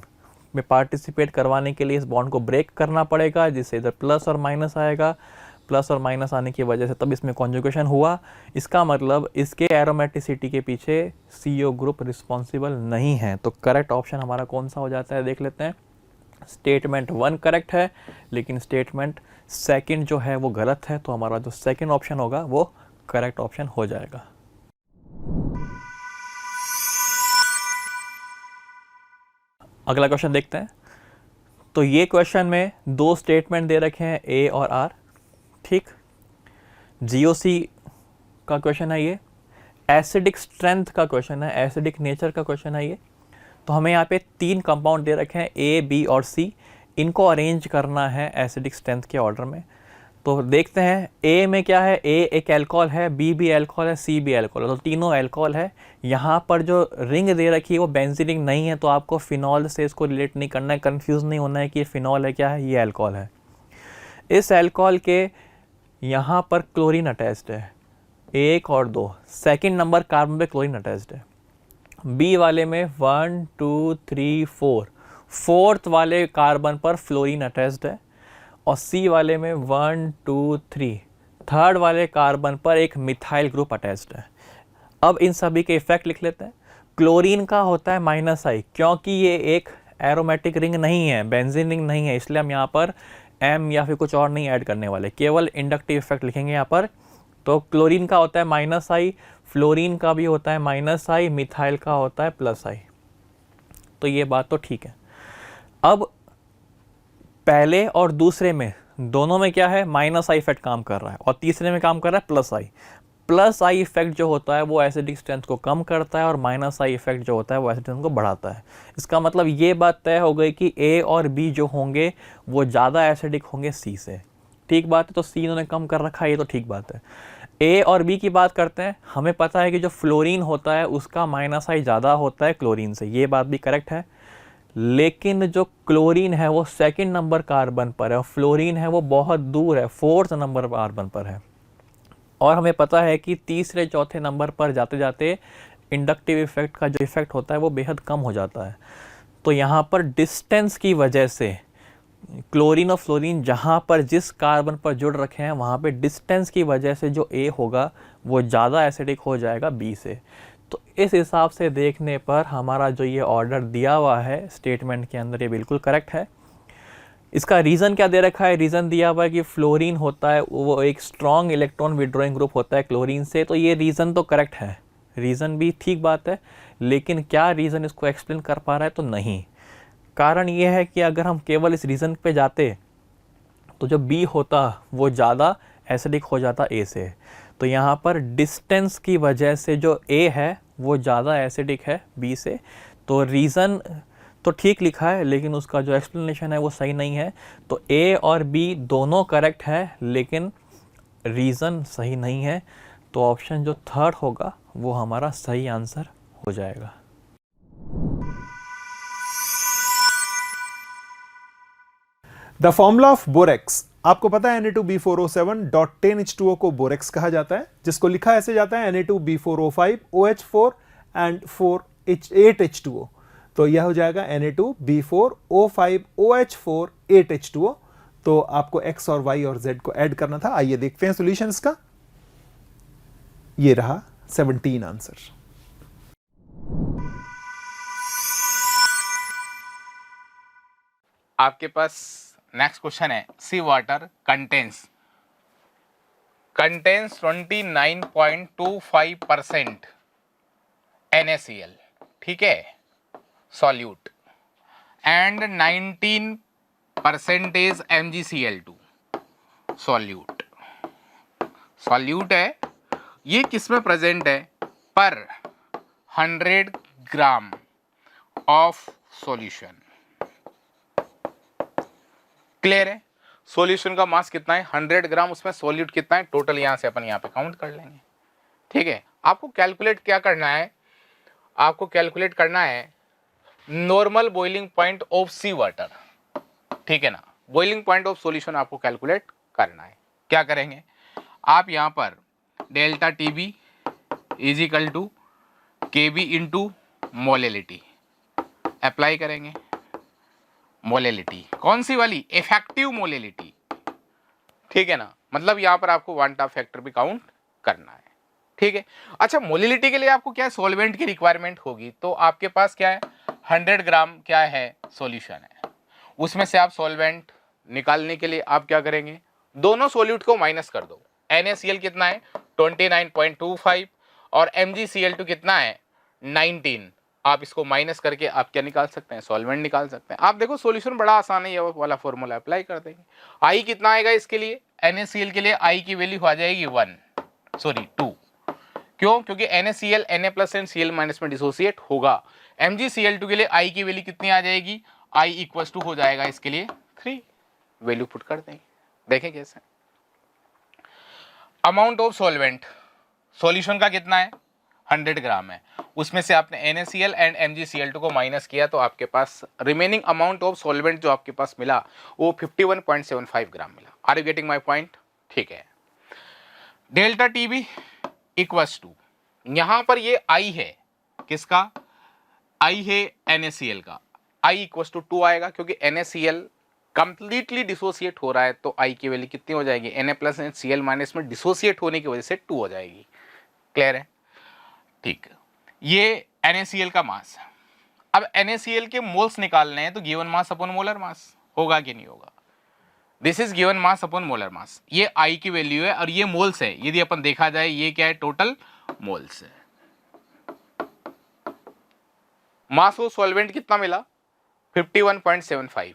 में पार्टिसिपेट करवाने के लिए इस बॉन्ड को ब्रेक करना पड़ेगा, जिससे इधर प्लस और माइनस आएगा। प्लस और माइनस आने की वजह से तब इसमें कॉन्जुगेशन हुआ। इसका मतलब इसके एरोमेटिसिटी के पीछे CO ग्रुप रिस्पॉन्सिबल नहीं है। तो करेक्ट ऑप्शन हमारा कौन सा हो जाता है देख लेते हैं। स्टेटमेंट 1 करेक्ट है, लेकिन स्टेटमेंट सेकंड जो है वो गलत है। तो हमारा जो सेकंड ऑप्शन होगा वो करेक्ट ऑप्शन हो जाएगा। अगला क्वेश्चन देखते हैं। तो ये क्वेश्चन में 2 स्टेटमेंट दे रखे हैं A और R। ठीक, GOC का क्वेश्चन है ये, एसिडिक स्ट्रेंथ का क्वेश्चन है, एसिडिक नेचर का क्वेश्चन है ये। तो हमें यहाँ पे 3 कंपाउंड दे रखे हैं A, B और C। इनको अरेंज करना है एसिडिक स्ट्रेंथ के ऑर्डर में। तो देखते हैं A में क्या है। A एक अल्कोहल है, B भी अल्कोहल है, C भी अल्कोहल है, तो तीनों अल्कोहल है। यहाँ पर जो रिंग दे रखी है वो बेंजीन रिंग नहीं है, तो आपको फिनॉल से इसको रिलेट नहीं करना है, कंफ्यूज नहीं होना है कि ये फिनॉल है क्या है, ये अल्कोहल है। इस अल्कोहल के यहाँ पर क्लोरीन अटैच्ड है, 1 और 2, सेकेंड नंबर कार्बन पे क्लोरीन अटैच्ड है। B वाले में 1 2 3 4, फोर्थ वाले कार्बन पर फ्लोरीन अटैच्ड है। और C वाले में 1 2 3, थर्ड वाले कार्बन पर एक मिथाइल ग्रुप अटैच्ड है। अब इन सभी के इफेक्ट लिख लेते हैं। क्लोरीन का होता है -I, क्योंकि ये एक एरोमेटिक रिंग नहीं है, बेंजीन रिंग नहीं है, इसलिए हम यहाँ पर M या फिर कुछ और नहीं ऐड करने वाले, केवल इंडक्टिव इफेक्ट लिखेंगे यहाँ पर। तो क्लोरीन का होता है -I, फ्लोरीन का भी होता है -I, मिथाइल का होता है +I। तो ये बात तो ठीक है। अब पहले और दूसरे में दोनों में क्या है? -I इफेक्ट काम कर रहा है, और तीसरे में काम कर रहा है +I। +I इफेक्ट जो होता है वो एसिडिक स्ट्रेंथ को कम करता है, और -I इफेक्ट जो होता है वो एसिडिक स्ट्रेंथ को बढ़ाता है। इसका मतलब ये बात तय हो गई कि A और B जो होंगे वो ज़्यादा एसिडिक होंगे C से। ठीक बात है। तो C इन्होंने कम कर रखा है, ये तो ठीक बात है। A और B की बात करते हैं। हमें पता है कि जो फ्लोरीन होता है उसका -I ज़्यादा होता है क्लोरीन से, ये बात भी करेक्ट है। लेकिन जो क्लोरीन है वो सेकंड नंबर कार्बन पर है, और फ्लोरीन है वो बहुत दूर है, 4th नंबर कार्बन पर है। और हमें पता है कि तीसरे चौथे नंबर पर जाते जाते इंडक्टिव इफेक्ट का जो इफेक्ट होता है वो बेहद कम हो जाता है। तो यहाँ पर डिस्टेंस की वजह से क्लोरीन और फ्लोरीन जहाँ पर जिस कार्बन पर जुड़ रखे हैं वहाँ पे डिस्टेंस की वजह से जो A होगा वो ज़्यादा एसिडिक हो जाएगा B से। तो इस हिसाब से देखने पर हमारा जो ये ऑर्डर दिया हुआ है स्टेटमेंट के अंदर, ये बिल्कुल करेक्ट है। इसका रीज़न क्या दे रखा है? रीज़न दिया हुआ है कि फ्लोरीन होता है वो एक स्ट्रॉन्ग इलेक्ट्रॉन विड्रॉइंग ग्रुप होता है क्लोरीन से। तो ये रीज़न तो करेक्ट है, रीज़न भी ठीक बात है, लेकिन क्या रीज़न इसको एक्सप्लेन कर पा रहा है? तो नहीं। कारण ये है कि अगर हम केवल इस रीज़न पे जाते तो जो B होता वो ज़्यादा एसिडिक हो जाता A से। तो यहाँ पर डिस्टेंस की वजह से जो A है वो ज़्यादा एसिडिक है B से। तो रीज़न तो ठीक लिखा है, लेकिन उसका जो एक्सप्लेनेशन है वो सही नहीं है। तो A और B दोनों करेक्ट है, लेकिन रीज़न सही नहीं है। तो ऑप्शन जो थर्ड होगा वो हमारा सही आंसर हो जाएगा। द फॉर्मूला ऑफ बोरेक्स, आपको पता है Na2B4O7.10H2O को बोरेक्स कहा जाता है, जिसको लिखा ऐसे जाता है Na2B4O5 OH4 एंड 8H2O। तो यह हो जाएगा Na2B4O5 OH4 8H2O। तो आपको X और Y और Z को ऐड करना था। आइए देखते हैं सॉल्यूशन इसका। ये रहा 17 आंसर। आपके पास नेक्स्ट क्वेश्चन है, सी वाटर कंटेन्स 29.25% NaCl, ठीक है, solute, and 19% MgCl2 solute. Solute है, ये किस में प्रेजेंट है, पर 100 ग्राम ऑफ सॉल्यूशन। क्लियर है? सॉल्यूशन का मास कितना है, 100 ग्राम, उसमें सॉल्यूट कितना है, टोटल यहां से अपन यहां पे काउंट कर लेंगे। ठीक है, आपको कैलकुलेट क्या करना है, आपको कैलकुलेट करना है normal boiling point of sea water, ठीक है ना। बॉइलिंग पॉइंट ऑफ सॉल्यूशन आपको कैलकुलेट करना है। क्या करेंगे आप, यहां पर delta TB is equal to KB into molality apply करेंगे। मोलेलिटी कौन सी वाली, इफेक्टिव मोलेलिटी, ठीक है ना, मतलब यहां पर आपको वन टॉप फैक्टर भी काउंट करना है। ठीक है, अच्छा मोलेलिटी के लिए आपको क्या है, सॉल्वेंट की रिक्वायरमेंट होगी, तो आपके पास क्या है 100 ग्राम क्या है सॉल्यूशन है, उसमें से आप सॉल्वेंट निकालने के लिए आप क्या करेंगे, दोनों सॉल्यूट को माइनस कर दो। NaCl कितना है 29.25 और MgCl2 कितना है 19, आप इसको माइनस करके आप क्या निकाल सकते हैं, सॉल्वेंट निकाल सकते हैं। आप देखो सॉल्यूशन बड़ा आसान है, ये वाला फॉर्मूला अप्लाई कर देंगे। I कितना आएगा इसके लिए, NaCl के लिए I की वैल्यू आ जाएगी 2। क्यों, क्योंकि NaCl Na plus and Cl minus में डिसोसिएट होगा। MgCl2 के लिए I की वैल्यू कितनी आ जाएगी, I इक्वल्स टू हो जाएगा इसके लिए 3। वैल्यू पुट कर देंगे, देखें कैसे। अमाउंट ऑफ सॉल्वेंट, सॉल्यूशन का कितना है 100 ग्राम है, उसमें से आपने NaCl एंड MgCl2 को माइनस किया तो आपके पास रिमेनिंग अमाउंट ऑफ सॉल्वेंट जो आपके पास मिला वो 51.75 ग्राम मिला। Are you getting my point? ठीक है, डेल्टा टीबी इक्वल्स टू, यहां पर ये I है, किसका I है NaCl का, I इक्वल्स टू 2 आएगा, क्योंकि NaCl कंप्लीटली डिसोसिएट हो रहा है तो I की वैल्यू कितनी हो जाएगी, Na plus and Cl minus में डिसोसिएट होने की वजह से 2 हो जाएगी। क्लियर है? ठीक, ये NaCl का मास है। अब NaCl के मोल्स निकालने हैं तो given mass upon molar mass होगा कि नहीं होगा, this is given mass upon molar mass. ये I की वैल्यू है और ये मोल्स है, यदि अपन देखा जाए ये क्या है, टोटल मोल्स है। मास ऑफ सॉल्वेंट कितना मिला 51.75,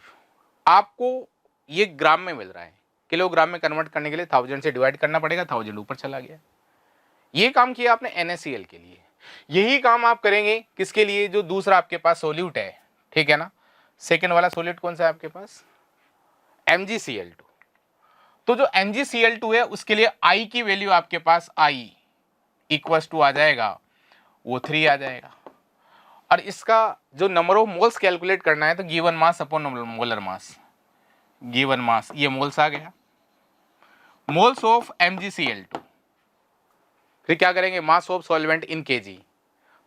आपको ये ग्राम में मिल रहा है, किलोग्राम में कन्वर्ट करने के लिए 1000 से डिवाइड करना पड़ेगा, 1000 ऊपर चला गया। ये काम किया आपने NaCl के लिए, यही काम आप करेंगे किसके लिए, जो दूसरा आपके पास सोल्यूट है, ठीक है ना। सेकेंड वाला सोल्यूट कौन सा है आपके पास, MgCl2। तो जो MgCl2 है उसके लिए I की वैल्यू आपके पास I इक्वल्स टू आ जाएगा वो 3 आ जाएगा, और इसका जो नंबर ऑफ मोल्स कैलकुलेट करना है तो given mass upon molar mass, given mass ये मोल्स आ गया, मोल्स ऑफ MgCl2। फिर क्या करेंगे, mass of solvent in kg,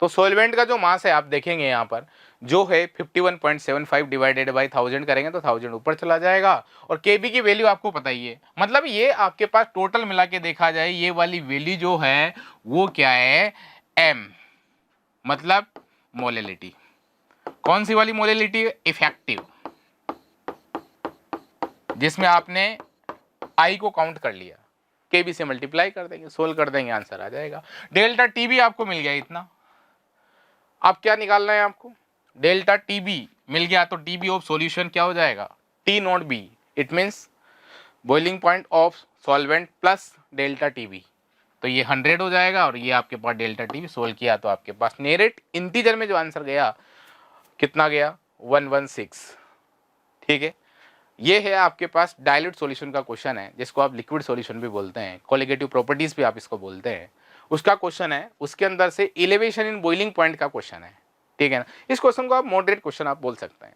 तो सॉल्वेंट का जो मास है आप देखेंगे यहाँ पर जो है 51.75 डिवाइडेड बाई 1000 करेंगे तो 1000 ऊपर चला जाएगा, और kb की वैल्यू आपको पता ही है, मतलब ये आपके पास टोटल मिला के देखा जाए ये वाली वैल्यू जो है वो क्या है m, मतलब मोलेलिटी। कौन सी वाली मोलेलिटी, इफेक्टिव, जिसमें आपने I को काउंट कर लिया, kb से मल्टीप्लाई कर देंगे, सोल्व कर देंगे, आंसर आ जाएगा। डेल्टा टीबी आपको मिल गया इतना, अब क्या निकालना है आपको, डेल्टा टीबी मिल गया तो टीबी ऑफ सॉल्यूशन क्या हो जाएगा, T not be, it means boiling point of solvent plus delta TB, तो ये 100 हो जाएगा, और ये आपके पास डेल्टा टीबी सोल्व किया तो आपके पास नेरेट इंटीजर में जो आंसर गया कितना गया 116। ठीक है, ये है आपके पास डाइल्यूट सॉल्यूशन का क्वेश्चन है, जिसको आप लिक्विड सॉल्यूशन भी बोलते हैं, कोलिगेटिव प्रॉपर्टीज भी आप इसको बोलते हैं, उसका क्वेश्चन है, उसके अंदर से एलिवेशन इन बॉइलिंग पॉइंट का क्वेश्चन है। ठीक है ना, इस क्वेश्चन को आप मॉडरेट क्वेश्चन आप बोल सकते हैं।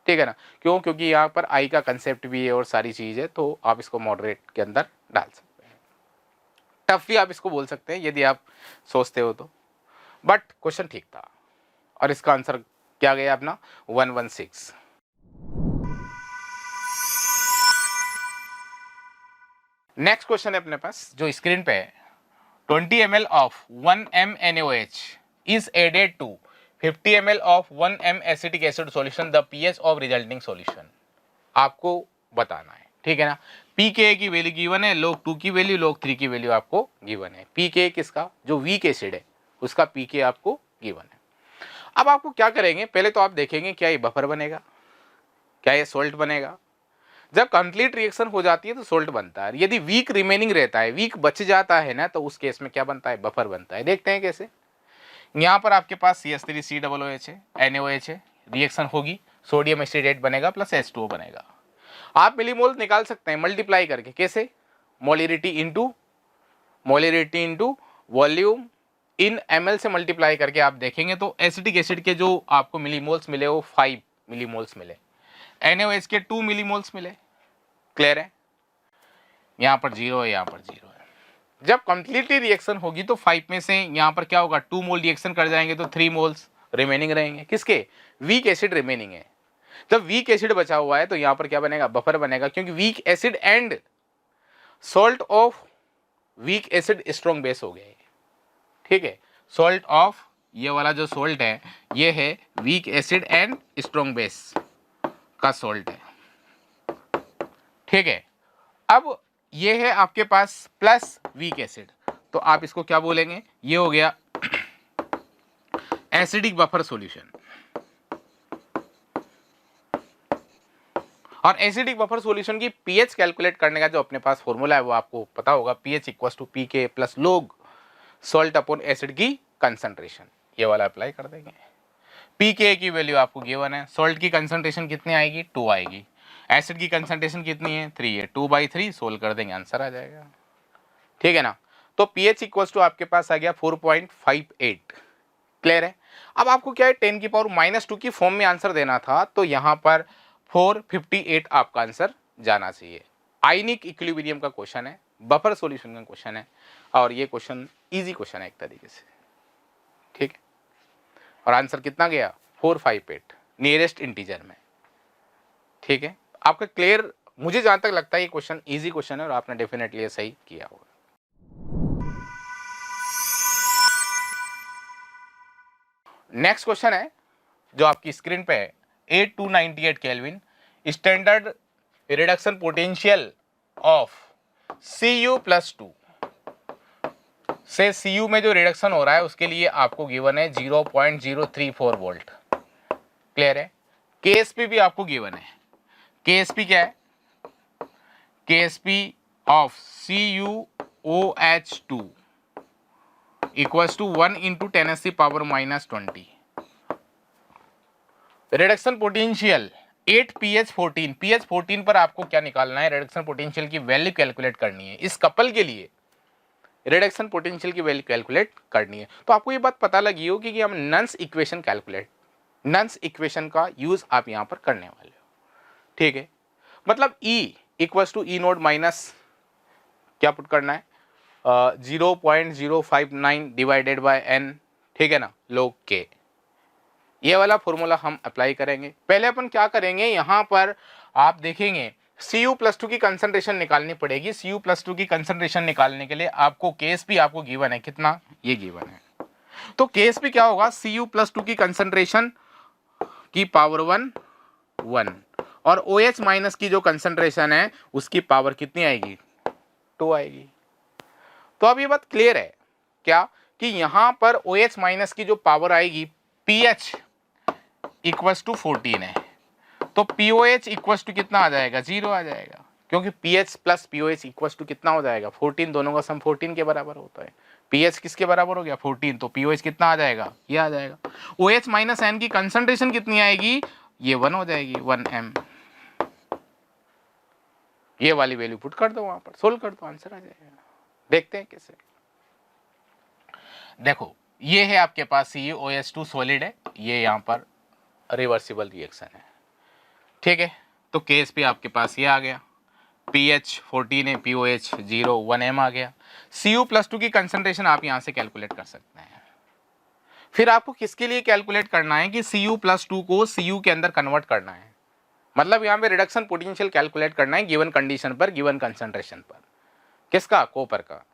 ठीक है ना। क्यों? क्योंकि यहाँ पर आई का कंसेप्ट भी है और सारी चीज़ है, तो आप इसको मॉडरेट के अंदर डाल सकते हैं। टफ भी आप इसको बोल सकते हैं यदि आप सोचते हो तो, बट क्वेश्चन ठीक था और इसका आंसर क्या गया अपना 116। नेक्स्ट क्वेश्चन है अपने पास जो स्क्रीन पे है, 20 ml of 1 m NaOH is added to 50 ml of 1 m acetic acid solution, the pH of resulting solution आपको बताना है, ठीक है ना। pKa की वैल्यू गिवन है, log 2 की वैल्यू, log 3 की वैल्यू आपको गिवन है। pKa किसका? जो वीक एसिड है उसका pKa आपको गिवन है। अब आपको क्या करेंगे, पहले तो आप देखेंगे क्या ये बफर बनेगा, क्या ये सोल्ट बनेगा। जब कंप्लीट रिएक्शन हो जाती है तो सोल्ट बनता है। यदि वीक रिमेनिंग रहता है, वीक बच जाता है ना, तो उस केस में क्या बनता है? बफर बनता है। देखते हैं कैसे। यहाँ पर आपके पास CH3COOH है, NaOH है, रिएक्शन होगी, सोडियम एसिटेट बनेगा प्लस H2O बनेगा। आप मिलीमोल निकाल सकते हैं मल्टीप्लाई करके। कैसे? मोलरिटी इंटू वॉल्यूम इन ml से मल्टीप्लाई करके आप देखेंगे तो एसिटिक एसिड के जो आपको मिलीमोल्स मिले वो 5 मिलीमोल्स मिले, NaOH के 2 मिलीमोल्स मिले। क्लियर है? यहाँ पर 0 है, यहाँ पर 0 है। जब कंप्लीटली रिएक्शन होगी तो 5 में से यहाँ पर क्या होगा? 2 मोल रिएक्शन कर जाएंगे तो 3 मोल्स रिमेनिंग रहेंगे। किसके? वीक एसिड रिमेनिंग है। जब वीक एसिड बचा हुआ है तो यहाँ पर क्या बनेगा? बफर बनेगा, क्योंकि weak acid and salt of weak acid strong base हो गए। ठीक है, सॉल्ट ऑफ ये वाला जो सॉल्ट है ये है weak acid and strong base का सॉल्ट है। ठीक है, अब ये है आपके पास प्लस वीक एसिड, तो आप इसको क्या बोलेंगे? ये हो गया एसिडिक बफर सॉल्यूशन। और एसिडिक बफर सॉल्यूशन की पीएच कैलकुलेट करने का जो अपने पास फॉर्मूला है वो आपको पता होगा, pH equal to pK plus log salt upon acid की कंसंट्रेशन। ये वाला अप्लाई कर देंगे। पीके की वैल्यू आपको गिवन है, सॉल्ट की कंसंट्रेशन कितनी आएगी? 2 आएगी, एसिड की कंसंट्रेशन कितनी है? 3 है, 2/3 सोल्व कर देंगे, आंसर आ जाएगा। ठीक है ना। तो पीएच इक्वल टू आपके पास आ गया 4.58। क्लियर है? अब आपको क्या है, 10 की पावर -2 की फॉर्म में आंसर देना था, तो यहाँ पर 458 आपका आंसर जाना चाहिए। आयनिक इक्विलिब्रियम का क्वेश्चन है, बफर सॉल्यूशन का क्वेश्चन है, और ये क्वेश्चन इजी क्वेश्चन है एक तरीके से। ठीक है, और आंसर कितना गया? 458 नियरेस्ट इंटीजर में। ठीक है, आपका क्लियर? मुझे जहां तक लगता है ये क्वेश्चन इजी क्वेश्चन है और आपने डेफिनेटली ये सही किया होगा। नेक्स्ट क्वेश्चन है जो आपकी स्क्रीन पे है, 8298 kelvin standard reduction potential of Cu+2 से Cu में जो रिडक्शन हो रहा है उसके लिए आपको गिवन है 0.034 वोल्ट। क्लियर है? KSP भी आपको गिवन है। KSP क्या है? KSP of CuOH2 equals to 1 × 10⁻⁻20। Reduction potential 8 pH14। pH14 पर आपको क्या निकालना है? रिडक्शन पोटेंशियल की वैल्यू कैलकुलेट करनी है। इस कपल के लिए रिडक्शन पोटेंशियल की वैल्यू कैलकुलेट करनी है। तो आपको ये बात पता लगी होगी कि हम नन्स इक्वेशन नन्स इक्वेशन का यूज आप यहां पर करने वाले हो। ठीक है, मतलब E equals to E nought minus क्या पुट करना है? 0.059 डिवाइडेड बाय n। ठीक है ना, log K। ये वाला फॉर्मूला हम अप्लाई करेंगे। पहले अपन क्या करेंगे, यहां पर आप देखेंगे Cu+2 की कंसंट्रेशन निकालनी पड़ेगी। Cu+2 की कंसंट्रेशन निकालने के लिए आपको KSP आपको गिवन है, कितना? ये गिवन है। तो KSP क्या होगा? Cu+2 की कंसंट्रेशन की पावर 1 और OH माइनस की जो कंसंट्रेशन है उसकी पावर कितनी आएगी? 2 आएगी। तो अब ये बात क्लियर है क्या कि यहां पर OH माइनस की जो पावर आएगी pH इक्वल्स टू 14 है, तो POH इक्वल्स टू कितना आ जाएगा? 0 आ जाएगा, क्योंकि pH plus POH equals to कितना हो जाएगा? 14। दोनों का सम 14 के बराबर होता है। pH किसके बराबर हो गया? 14, तो POH कितना आ जाएगा? ये आ जाएगा। OH माइनस N की कंसंट्रेशन कितनी आएगी? ये 1 हो जाएगी, 1m। ये वाली वैल्यू पुट कर दो, वहां पर सोल्व कर दो, आंसर आ जाएगा। देखते हैं कैसे। देखो, ये है आपके पास CuOH2 सॉलिड है, ये यहां पर रिवर्सिबल रिएक्शन है। ठीक है, तो KSP आपके पास ये आ गया, pH 14 है, POH 0 1 m आ गया। Cu+2 की कंसंट्रेशन आप यहाँ से कैलकुलेट कर सकते हैं। फिर आपको किसके लिए कैलकुलेट करना है कि Cu+2 को Cu के अंदर कन्वर्ट करना है, मतलब यहाँ पे रिडक्शन पोटेंशियल कैलकुलेट करना है गिवन कंडीशन पर, गिवन कंसंट्रेशन पर। किसका? कॉपर का।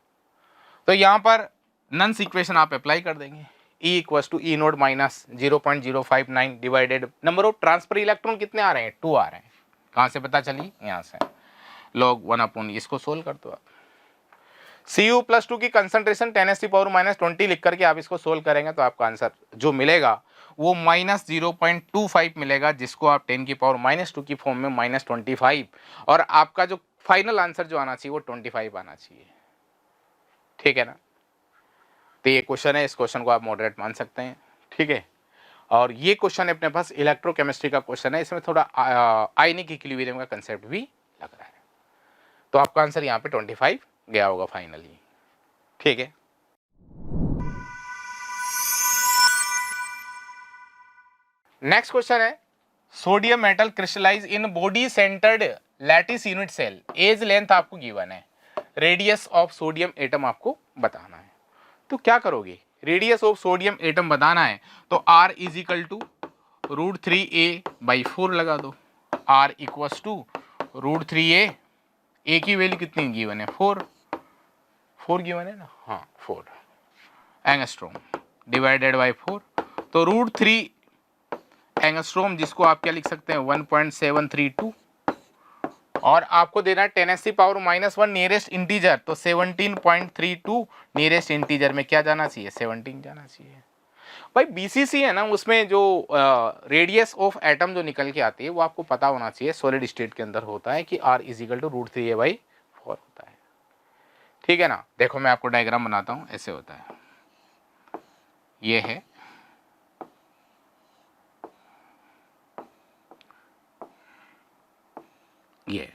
तो यहाँ पर नन्स इक्वेशन आप अप्लाई कर देंगे, E = E0 minus 0.059 divided number of transfer electron कितने आ रहे हैं? 2 आ रहे हैं। कहाँ से पता चली? यहाँ से log 1/, इसको सोल्व कर दो आप। Cu+2 की कंसंट्रेशन 10⁻⁻20 लिख करके आप इसको सोल्व करेंगे तो आपका आंसर जो मिलेगा वो -0.25 मिलेगा, जिसको आप 10⁻⁻2 की फॉर्म में -25, और आपका जो फाइनल आंसर जो आना चाहिए वो 25 आना चाहिए। ठीक है ना? तो ये क्वेश्चन है, इस क्वेश्चन को आप मॉडरेट मान सकते हैं। ठीक है, और ये क्वेश्चन अपने पास इलेक्ट्रोकेमिस्ट्री का क्वेश्चन है, इसमें थोड़ा आयनिक इक्विलिब्रियम का कंसेप्ट भी लग रहा है। तो आपका आंसर यहाँ पे 25 गया होगा फाइनली। ठीक है, नेक्स्ट क्वेश्चन है, sodium metal crystallise in body centred lattice unit cell, edge length आपको गिवन है, रेडियस ऑफ सोडियम एटम आपको बताना है। तो क्या करोगे? रेडियस ऑफ सोडियम एटम बताना है तो R = √3a/4 लगा दो। R = √3a, a की वैल्यू कितनी गिवन है? 4 गिवन है ना? हाँ 4 एंगस्ट्रॉम डिवाइडेड बाय 4, तो √3 एंगस्ट्रॉम, जिसको आप क्या लिख सकते हैं? 1.732, और आपको देना है 10⁻⁻1 नियरेस्ट इंटीजर, तो 17.32 नियरेस्ट इंटीजर में क्या जाना चाहिए? 17 जाना चाहिए। भाई BCC है ना, उसमें जो रेडियस ऑफ एटम जो निकल के आती है वो आपको पता होना चाहिए, सॉलिड स्टेट के अंदर होता है कि R = √3a/4 होता है। ठीक है ना? देखो मैं आपको डायग्राम बनाता हूँ, ऐसे होता है, ये है, ये।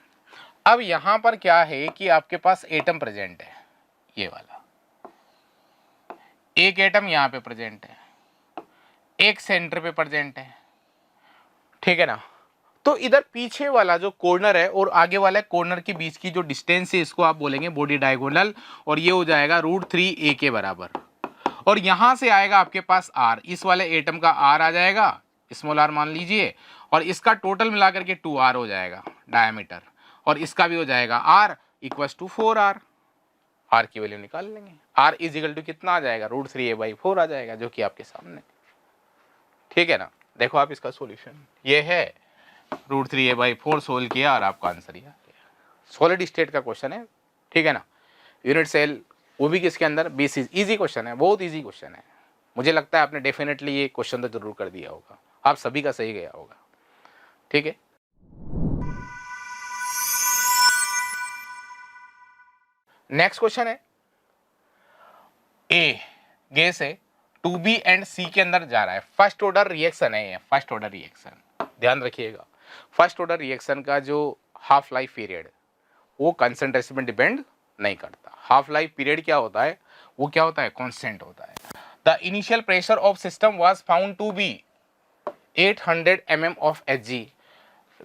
अब यहां पर क्या है कि आपके पास एटम प्रेजेंट है, ये वाला एक एटम यहां पे प्रेजेंट है, एक सेंटर पे प्रेजेंट है। ठीक है ना? तो इधर पीछे वाला जो कॉर्नर है और आगे वाले कॉर्नर के बीच की जो डिस्टेंस है, इसको आप बोलेंगे बॉडी डायगोनल, और ये हो जाएगा √3a के बराबर। और यहां से आएगा आपके पास R, इस वाले एटम का R आ जाएगा, स्मॉल r मान लीजिए, और इसका टोटल मिलाकर के 2R हो जाएगा डायमीटर, और इसका भी हो जाएगा R = 4R। R की वैल्यू निकाल लेंगे, R = कितना आ जाएगा? √3a/4 आ जाएगा, जो कि आपके सामने। ठीक है ना? देखो आप इसका सॉल्यूशन, ये है √3a/4 सोल्व किया और आपका आंसर ये आ गया। सॉलिड स्टेट का क्वेश्चन है। ठीक है ना? यूनिट सेल, वो भी किसके अंदर? BCC। इजी क्वेश्चन है, बहुत इजी क्वेश्चन है। मुझे लगता है आपने डेफिनेटली ये क्वेश्चन तो जरूर कर दिया होगा, आप सभी का सही गया होगा। ठीक है, नेक्स्ट क्वेश्चन है, A गैस है 2B एंड C के अंदर जा रहा है, फर्स्ट ऑर्डर रिएक्शन है ये, फर्स्ट ऑर्डर रिएक्शन। ध्यान रखिएगा, फर्स्ट ऑर्डर रिएक्शन का जो हाफ लाइफ पीरियड वो कंसंट्रेशन में डिपेंड नहीं करता। हाफ लाइफ पीरियड क्या होता है? वो क्या होता है? कांस्टेंट होता है। The initial pressure of system was found to be 800 mm of Hg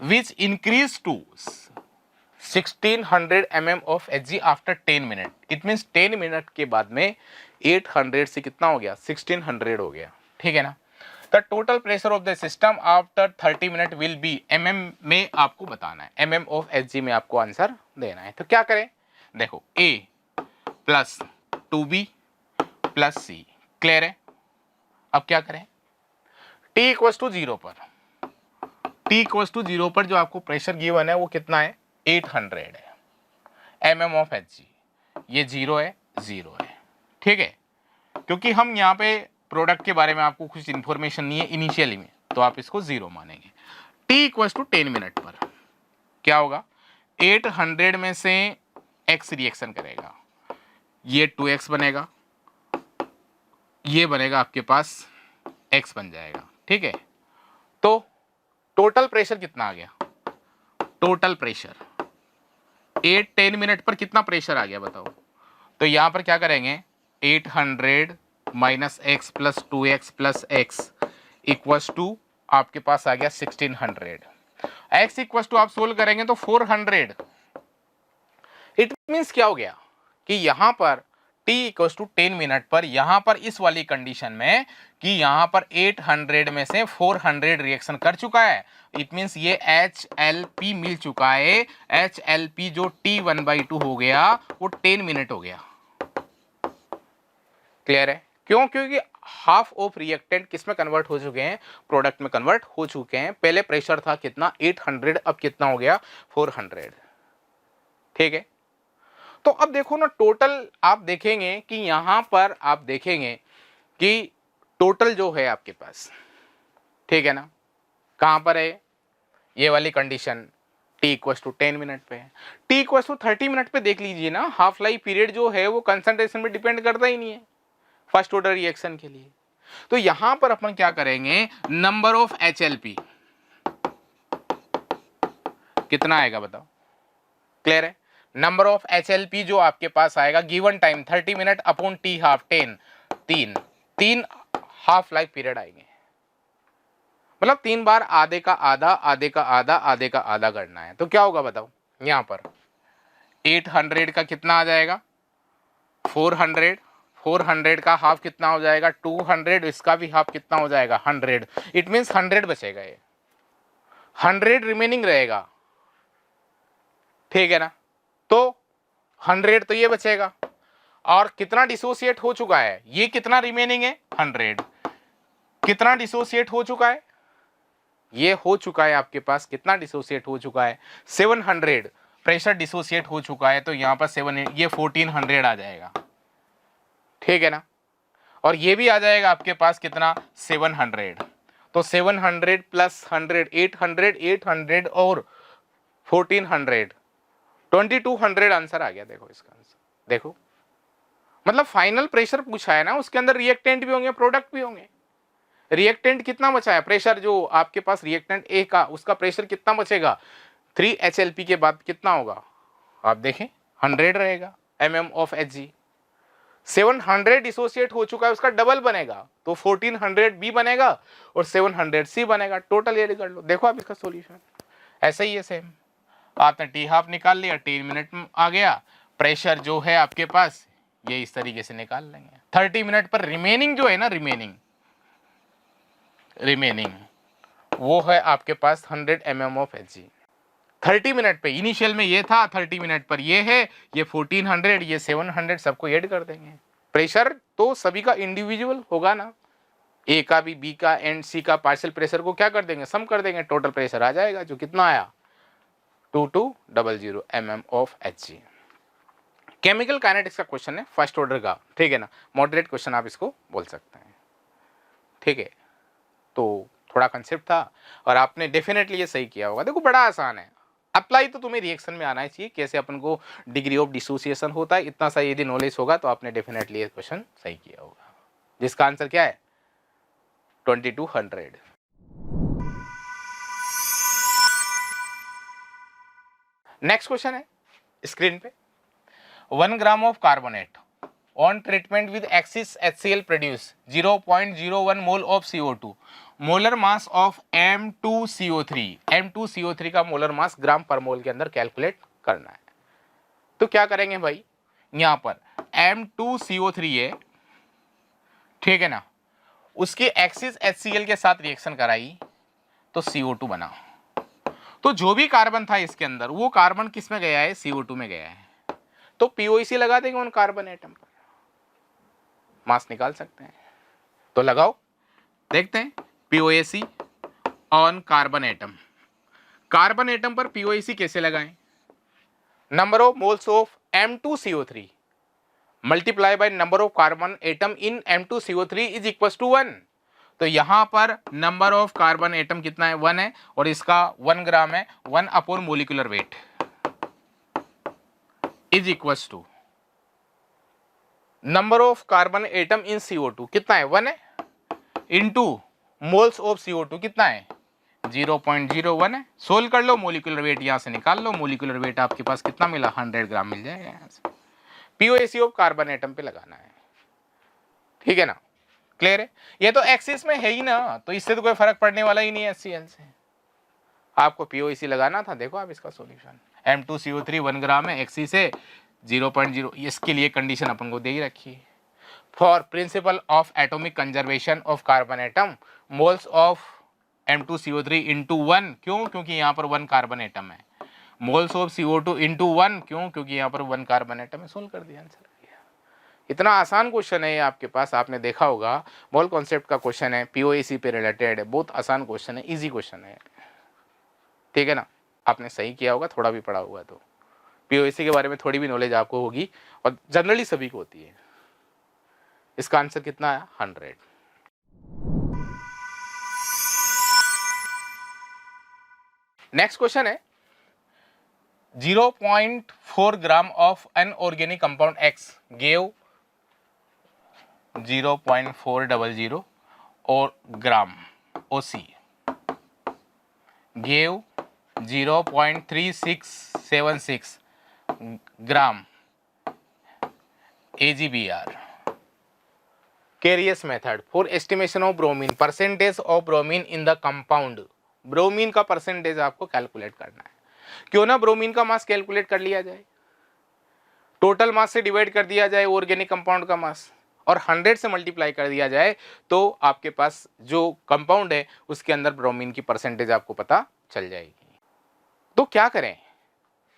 which increased to 1600 mm of Hg after 10 minute। It means 10 minute के बाद में 800 से कितना हो गया? 1600 हो गया। ठीक है ना? The total pressure of the system after 30 minute will be mm में आपको बताना है, mm of Hg में आपको आंसर देना है। तो क्या करें? देखो A + 2B + C, क्लियर है? अब क्या करें? T = 0 पर, T = 0 पर जो आपको प्रेशर गिवन है वो कितना है? 800 है, mm of Hg। ये 0 है, 0 है। ठीक है, क्योंकि हम यहाँ पे प्रोडक्ट के बारे में आपको कुछ इंफॉर्मेशन नहीं है इनिशियली में, तो आप इसको 0 मानेंगे। T = 10 मिनट पर क्या होगा? 800 में से X रिएक्शन करेगा, ये 2X बनेगा, ये बनेगा आपके पास X बन जाएगा। ठीक है, तो टोटल प्रेशर कितना आ गया? टोटल प्रेशर 10 मिनट पर कितना प्रेशर आ गया बताओ? तो यहां पर क्या करेंगे? 800 - X + 2X + X = आपके पास आ गया 1600। x इक्वल टू आप सोल्व करेंगे तो 400। इट मीन्स क्या हो गया कि यहां पर t इक्वल टू 10 मिनट पर यहां पर इस वाली कंडीशन में कि यहां पर 800 में से 400 रिएक्शन कर चुका है। इट मीन्स ये HLP मिल चुका है। HLP जो T1/2 हो गया वो 10 मिनट हो गया। क्लियर है? क्यों? क्योंकि हाफ ऑफ रिएक्टेंट किस में कन्वर्ट हो चुके हैं? प्रोडक्ट में कन्वर्ट हो चुके हैं। पहले प्रेशर था कितना? 800, अब कितना हो गया? 400। ठीक है, तो अब देखो ना, टोटल आप देखेंगे कि यहां पर आप देखेंगे कि टोटल जो है आपके पास, ठीक है ना, कहां पर है? ये वाली condition t equal to 10 minute पे है। t इक्वल टू 30 मिनट पे देख लीजिए ना, हाफ लाइफ पीरियड जो है वो कंसंट्रेशन में डिपेंड करता ही नहीं है फर्स्ट ऑर्डर रिएक्शन के लिए। तो यहां पर अपन क्या करेंगे, नंबर ऑफ HLP कितना आएगा बताओ? क्लियर है? नंबर ऑफ HLP जो आपके पास आएगा given time 30 minute upon t half 10, तीन हाफ लाइफ पीरियड आएंगे। मतलब 3 बार आधे का आधा, आधे का आधा, आधे का आधा करना है। तो क्या होगा बताओ? यहां पर 800 का कितना आ जाएगा? 400 का हाफ कितना हो जाएगा? 200, इसका भी हाफ कितना हो जाएगा? 100। इट मीन्स 100 बचेगा, ये 100 रिमेनिंग रहेगा। ठीक है ना, तो 100 तो ये बचेगा। और कितना डिसोसिएट हो चुका है? ये कितना रिमेनिंग है? 100। कितना डिसोसिएट हो चुका है? ये हो चुका है आपके पास, कितना डिसोसिएट हो चुका है? 700 प्रेशर डिसोसिएट हो चुका है। तो यहां पर 7, ये 1400 आ जाएगा। ठीक है ना, और ये भी आ जाएगा आपके पास कितना? 700। तो 700 प्लस 100, 800, 800 और 1400, 2200 आंसर आ गया। देखो इसका आंसर, देखो मतलब फाइनल प्रेशर पूछा है ना, उसके अंदर रिएक्टेंट भी होंगे, प्रोडक्ट भी होंगे। रिएक्टेंट कितना बचा है? प्रेशर जो आपके पास रिएक्टेंट ए का, उसका प्रेशर कितना बचेगा? 3 HLP के बाद कितना होगा? आप देखें 100 रहेगा mm ऑफ Hg। 700 डिसोसिएट हो चुका है, उसका डबल बनेगा तो 1400 भी बनेगा और 700 C बनेगा। टोटल ये कर लो, देखो आप इसका सॉल्यूशन ऐसा ही है सेम। आपने टी हाफ निकाल लिया, 3 मिनट में आ गया। प्रेशर जो है आपके पास ये इस तरीके से निकाल लेंगे। 30 मिनट पर रिमेनिंग जो है ना, रिमेनिंग वो है आपके पास 100 mm ऑफ Hg। 30 मिनट पे इनिशियल में ये था, 30 मिनट पर ये है, ये 1400, ये 700, सबको ऐड कर देंगे। प्रेशर तो सभी का इंडिविजुअल होगा ना, ए का भी, बी का एंड सी का पार्शियल प्रेशर को क्या कर देंगे? सम कर देंगे। टोटल प्रेशर आ जाएगा जो कितना आया? 2200 mm of Hg। Chemical kinetics का क्वेश्चन है फर्स्ट ऑर्डर का। ठीक है ना, मॉडरेट क्वेश्चन आप इसको बोल सकते हैं। ठीक है, तो थोड़ा कंसेप्ट था और आपने डेफिनेटली ये सही किया होगा। देखो बड़ा आसान है, अप्लाई तो तुम्हें रिएक्शन में आना चाहिए, कैसे अपन को डिग्री ऑफ डिसोसिएशन होता है, इतना सा यदि नॉलेज होगा तो आपने डेफिनेटली ये क्वेश्चन सही किया होगा, जिसका आंसर क्या है? 2200। नेक्स्ट क्वेश्चन है स्क्रीन पे। 1 gram of carbonate on treatment with axis HCl produce 0.01 mole of CO2, molar mass of M2CO3। M2CO3 का मोलर मास ग्राम पर मोल के अंदर कैलकुलेट करना है। तो क्या करेंगे भाई, यहां पर M2CO3 है, ठीक है ना, उसके एक्सिस HCl के साथ रिएक्शन कराई तो CO2 बना। तो जो भी कार्बन था इसके अंदर, वो कार्बन किस में गया है? CO2 में गया है। तो POC लगा देंगे उन कार्बन एटम पर, मास निकाल सकते हैं। तो लगाओ, देखते हैं POC on carbon atom. Carbon atom पर POC कैसे लगाएं? Number of moles of M2CO3 multiply by number of carbon atom in M2CO3 is equal to 1। तो यहां पर नंबर ऑफ कार्बन एटम कितना है? 1 है, और इसका 1 ग्राम है। 1 upon molecular weight is equal to number of carbon atom in CO2 कितना है? 1 है, इंटू मोल्स ऑफ CO2 कितना है? 0.01 है। सोल्व कर लो, मोलिकुलर वेट यहां से निकाल लो। मोलिकुलर वेट आपके पास कितना मिला? 100 ग्राम मिल जाएगा यहां से। POC ऑफ कार्बन एटम पे लगाना है। ठीक है ना, क्लियर है? ये तो एक्सिस में है ही ना, तो इससे तो कोई फर्क पड़ने वाला ही नहीं है HCl से। आपको पीओईसी लगाना था, देखो आप इसका सॉल्यूशन। M2CO3 1 ग्राम है, Xc से 0.0, इसके लिए कंडीशन अपन को दे ही रखी है। For principle of atomic conservation of carbon atom, moles of M2CO3 into 1, क्यों? क्योंकि यहाँ पर 1 कार्बन एटम है। मोल्स ऑफ CO2 इंटू 1, क्यों? क्योंकि यहाँ पर 1 कार्बन एटम है। सोल्व कर दिया आंसर। इतना आसान क्वेश्चन है ये आपके पास, आपने देखा होगा, मोल कॉन्सेप्ट का क्वेश्चन है, पीओएसी पे रिलेटेड है, बहुत आसान क्वेश्चन है, इजी क्वेश्चन है, ठीक है ना। आपने सही किया होगा, थोड़ा भी पढ़ा होगा तो पीओएसी के बारे में थोड़ी भी नॉलेज आपको होगी, और जनरली सभी को होती है। इसका आंसर कितना आया? 100। नेक्स्ट क्वेश्चन है 0.4 gram of unorganic compound X gave 0.400 और ग्राम OC gave 0.3676 gram AgBr। Carious method for estimation of bromine, percentage of bromine in the compound। Bromine का परसेंटेज आपको कैलकुलेट करना है। क्यों ना ब्रोमीन का मास कैलकुलेट कर लिया जाए, टोटल मास से डिवाइड कर दिया जाए ऑर्गेनिक कंपाउंड का मास, और 100 से मल्टीप्लाई कर दिया जाए, तो आपके पास जो कंपाउंड है उसके अंदर ब्रोमीन की परसेंटेज आपको पता चल जाएगी। तो क्या करें,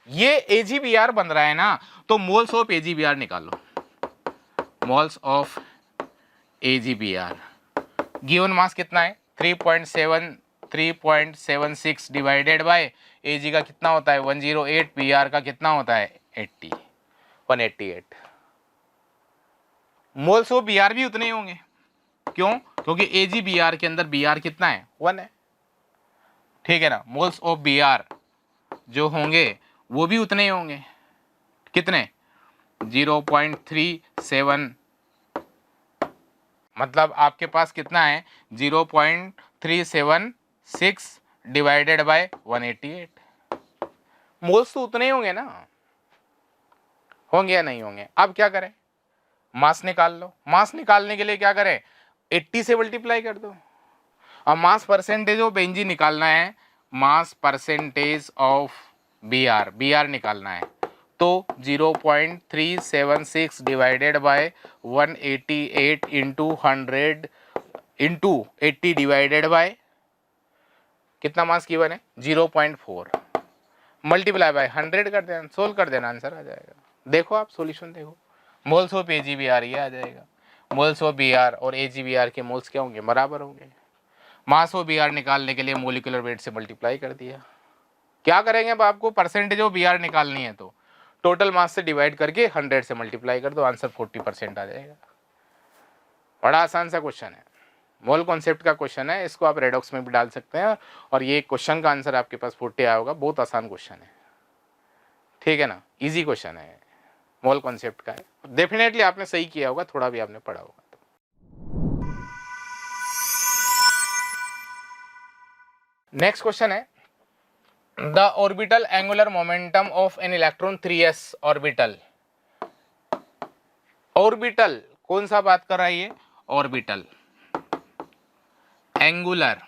ये AgBr बन रहा है ना, तो मोल्स ऑफ AgBr निकालो। Moles of AgBr given mass कितना है? 3.76 डिवाइडेड बाय Ag का कितना होता है? 108, Br का कितना होता है? 188। मोल्स ऑफ Br भी उतने ही होंगे, क्यों? क्योंकि AgBr के अंदर Br कितना है? 1 है, ठीक है ना। मोल्स ऑफ Br जो होंगे वो भी उतने ही होंगे, कितने? 0.37, मतलब आपके पास कितना है? 0.376 डिवाइडेड बाय 188। मोल्स तो उतने ही होंगे ना, होंगे या नहीं होंगे? अब क्या करें, मास निकाल लो। मास निकालने के लिए क्या करें? 80 से मल्टीप्लाई कर दो। अब मास परसेंटेज ऑफ बेंजीन निकालना है, मास परसेंटेज ऑफ Br निकालना है, तो 0.376 divided by 188 into 100 into 80 divided by कितना मास गिवन है? 0.4 मल्टीप्लाई बाय 100 कर देना, सोल्व कर देना, आंसर आ जाएगा। देखो आप सॉल्यूशन देखो, मोल्स ऑफ AgBr ये आ जाएगा। मोल्स ऑफ Br और AgBr के मोल्स क्या होंगे? बराबर होंगे। मास ऑफ Br निकालने के लिए मोलिकुलर वेट से मल्टीप्लाई कर दिया। क्या करेंगे अब? आपको परसेंटेज ऑफ Br निकालनी है, तो टोटल मास से डिवाइड करके 100 से मल्टीप्लाई कर दो, आंसर 40% आ जाएगा। बड़ा आसान सा क्वेश्चन है, मोल कॉन्सेप्ट का क्वेश्चन है, इसको आप रेडॉक्स में भी डाल सकते हैं, और ये क्वेश्चन का आंसर आपके पास 40 आया होगा। बहुत आसान क्वेश्चन है, ठीक है ना, इजी क्वेश्चन है, मोल कॉन्सेप्ट का है। डेफिनेटली आपने सही किया होगा, थोड़ा भी आपने पढ़ा होगा। नेक्स्ट क्वेश्चन है the orbital angular momentum of an electron 3s orbital. Orbital कौन सा बात कर रहा है ये? ऑर्बिटल एंगुलर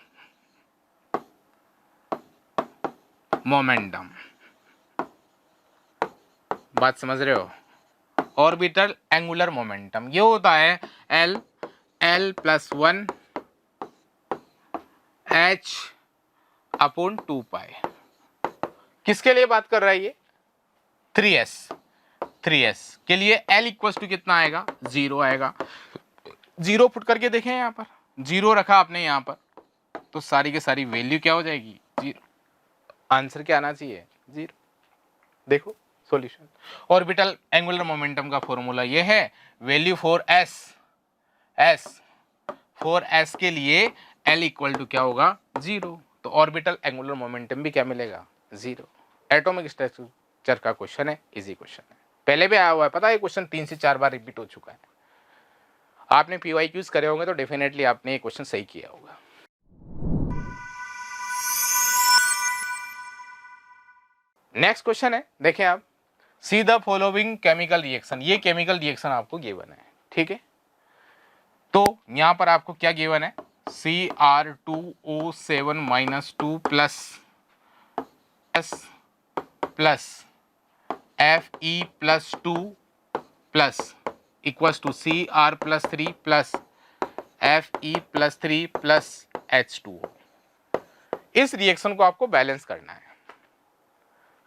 मोमेंटम, बात समझ रहे हो? ऑर्बिटल एंगुलर मोमेंटम ये होता है L + 1 H अपॉन 2 पाई। किसके लिए बात कर रहा है ये? 3s के लिए L इक्वल टू कितना आएगा? 0 आएगा। 0 पुट करके देखें, यहाँ पर 0 रखा आपने यहाँ पर, तो सारी की सारी वैल्यू क्या हो जाएगी? 0। आंसर क्या आना चाहिए? 0। देखो सॉल्यूशन। ऑर्बिटल एंगुलर मोमेंटम का फॉर्मूला ये है, वैल्यू फॉर S के लिए L इक्वल टू क्या होगा? 0। तो ऑर्बिटल एंगुलर मोमेंटम भी क्या मिलेगा? 0। एटॉमिक स्ट्रक्चर का क्वेश्चन है, इजी क्वेश्चन है, पहले भी आया हुआ है, पता है क्वेश्चन 3 से 4 बार रिपीट हो चुका है। आपने PYQs करे होंगे तो डेफिनेटली आपने ये क्वेश्चन सही किया होगा। नेक्स्ट क्वेश्चन है, देखें आप, see the following chemical reaction. ये केमिकल रिएक्शन आपको गिवन है, ठीक है। तो यहां पर आपको क्या गिवन है? Cr2O7 - 2 + plus Fe plus 2 plus equals to Cr+3 plus Fe+3 plus H2O। इस रिएक्शन को आपको बैलेंस करना है।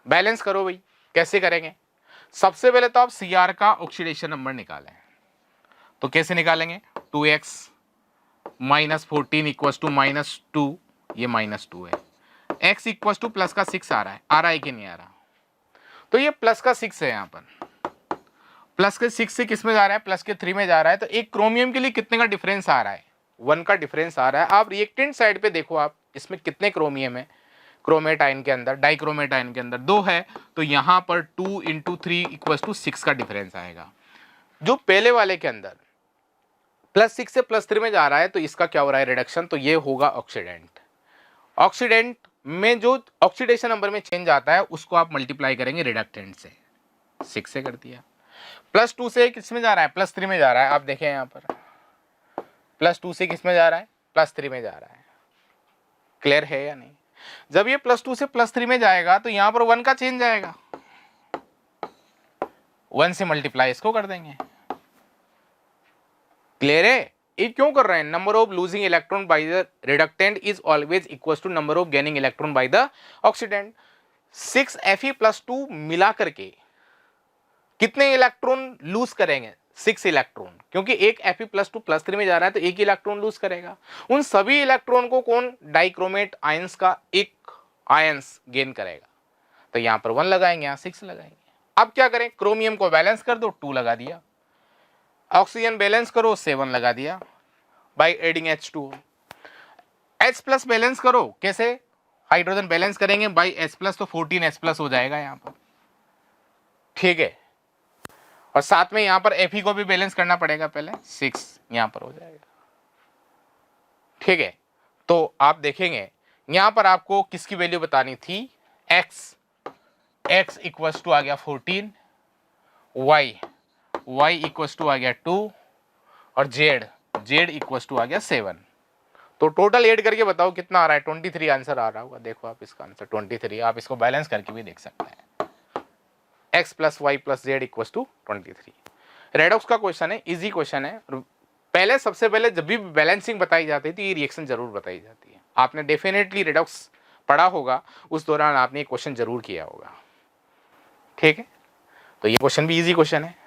बैलेंस करो भाई, कैसे करेंगे? सबसे पहले तो आप Cr का ऑक्सीडेशन नंबर निकालें। तो कैसे निकालेंगे? 2x माइनस 14 इक्वल्स टू -2, ये -2 है। x इक्वल्स टू प्लस का 6 आ रहा है कि नहीं आ रहा? तो ये प्लस का 6 है, यहाँ पर प्लस के 6 से किस में जा रहा है? प्लस के 3 में जा रहा है। तो एक क्रोमियम के लिए कितने का डिफरेंस आ रहा है? 1 का डिफरेंस आ रहा है। आप रिएक्टेंट साइड पे देखो, आप इसमें कितने क्रोमियम है? क्रोमेट आयन के अंदर, डाइक्रोमेट आयन के अंदर 2 है, तो यहाँ पर 2 × 3 इक्वल्स टू 6 का डिफरेंस आएगा। जो पहले वाले के अंदर +6 से +3 में जा रहा है, तो इसका क्या हो रहा है? रिडक्शन। तो ये होगा ऑक्सीडेंट। ऑक्सीडेंट में जो ऑक्सीडेशन नंबर में चेंज आता है उसको आप मल्टीप्लाई करेंगे रिडक्टेंट से। 6 से कर दिया। +2 से किस में जा रहा है? +3 में जा रहा है। आप देखें यहाँ पर +2 से किस में जा रहा है? +3 में जा रहा है। क्लियर है या नहीं? जब ये +2 से +3 में जाएगा तो यहाँ पर 1 का चेंज आएगा। 1 से मल्टीप्लाई इसको कर देंगे। क्लियर है? ये क्यों कर रहे हैं? Number of losing electron by the reductant is always equal to number of gaining electron by the oxidant. 6 Fe+2 मिला करके कितने इलेक्ट्रॉन लूज करेंगे? 6 इलेक्ट्रॉन, क्योंकि एक Fe+2 +3 में जा रहा है तो एक इलेक्ट्रॉन लूज करेगा। उन सभी इलेक्ट्रॉन को कौन? डाइक्रोमेट आयंस का एक आयंस गेन करेगा। तो यहां पर 1 लगाएंगे, यहां 6 लगाएंगे। अब क्या करें? क्रोमियम को बैलेंस कर दो, 2 लगा दिया। ऑक्सीजन बैलेंस करो, 7 लगा दिया by adding H2O। H+ balance करो, कैसे? हाइड्रोजन बैलेंस करेंगे बाय H+, तो 14H+ हो जाएगा यहाँ पर। ठीक है, और साथ में यहाँ पर Fe को भी बैलेंस करना पड़ेगा पहले, 6 यहाँ पर हो जाएगा। ठीक है, तो आप देखेंगे यहाँ पर आपको किसकी वैल्यू बतानी थी? x इक्वल्स टू आ गया 14, y इक्वल्स टू आ गया 2 और z इक्वल्स टू आ गया 7। तो टोटल ऐड करके बताओ कितना आ रहा है? 23 आंसर आ रहा होगा। देखो आप इसका आंसर 23। आप इसको बैलेंस करके भी देख सकते हैं। x + y + z equals to 23। Redox का क्वेश्चन है, इजी क्वेश्चन है। पहले सबसे पहले जब भी बैलेंसिंग बताई जाती है तो ये रिएक्शन जरूर बताई जाती है। आपने डेफिनेटली रेडॉक्स पढ़ा होगा, उस दौरान आपने ये क्वेश्चन जरूर किया होगा। ठीक है, तो ये क्वेश्चन भी इजी क्वेश्चन है।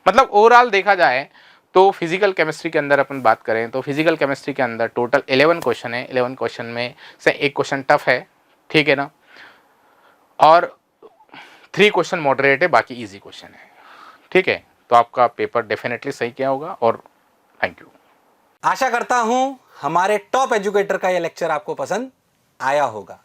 मतलब ओवरऑल देखा जाए तो फिजिकल केमिस्ट्री के अंदर अपन बात करें तो फिजिकल केमिस्ट्री के अंदर टोटल 11 क्वेश्चन है। 11 क्वेश्चन में से एक क्वेश्चन टफ है, ठीक है ना, और 3 क्वेश्चन मॉडरेट है, बाकी इजी क्वेश्चन है। ठीक है, तो आपका पेपर डेफिनेटली सही किया होगा और थैंक यू। आशा करता हूं हमारे टॉप एजुकेटर का यह लेक्चर आपको पसंद आया होगा।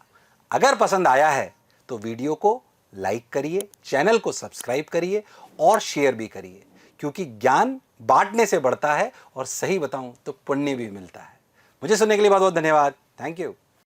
अगर पसंद आया है तो वीडियो को लाइक करिए, चैनल को सब्सक्राइब करिए और शेयर भी करिए, क्योंकि ज्ञान बांटने से बढ़ता है और सही बताऊं तो पुण्य भी मिलता है। मुझे सुनने के लिए बहुत बहुत धन्यवाद। Thank you.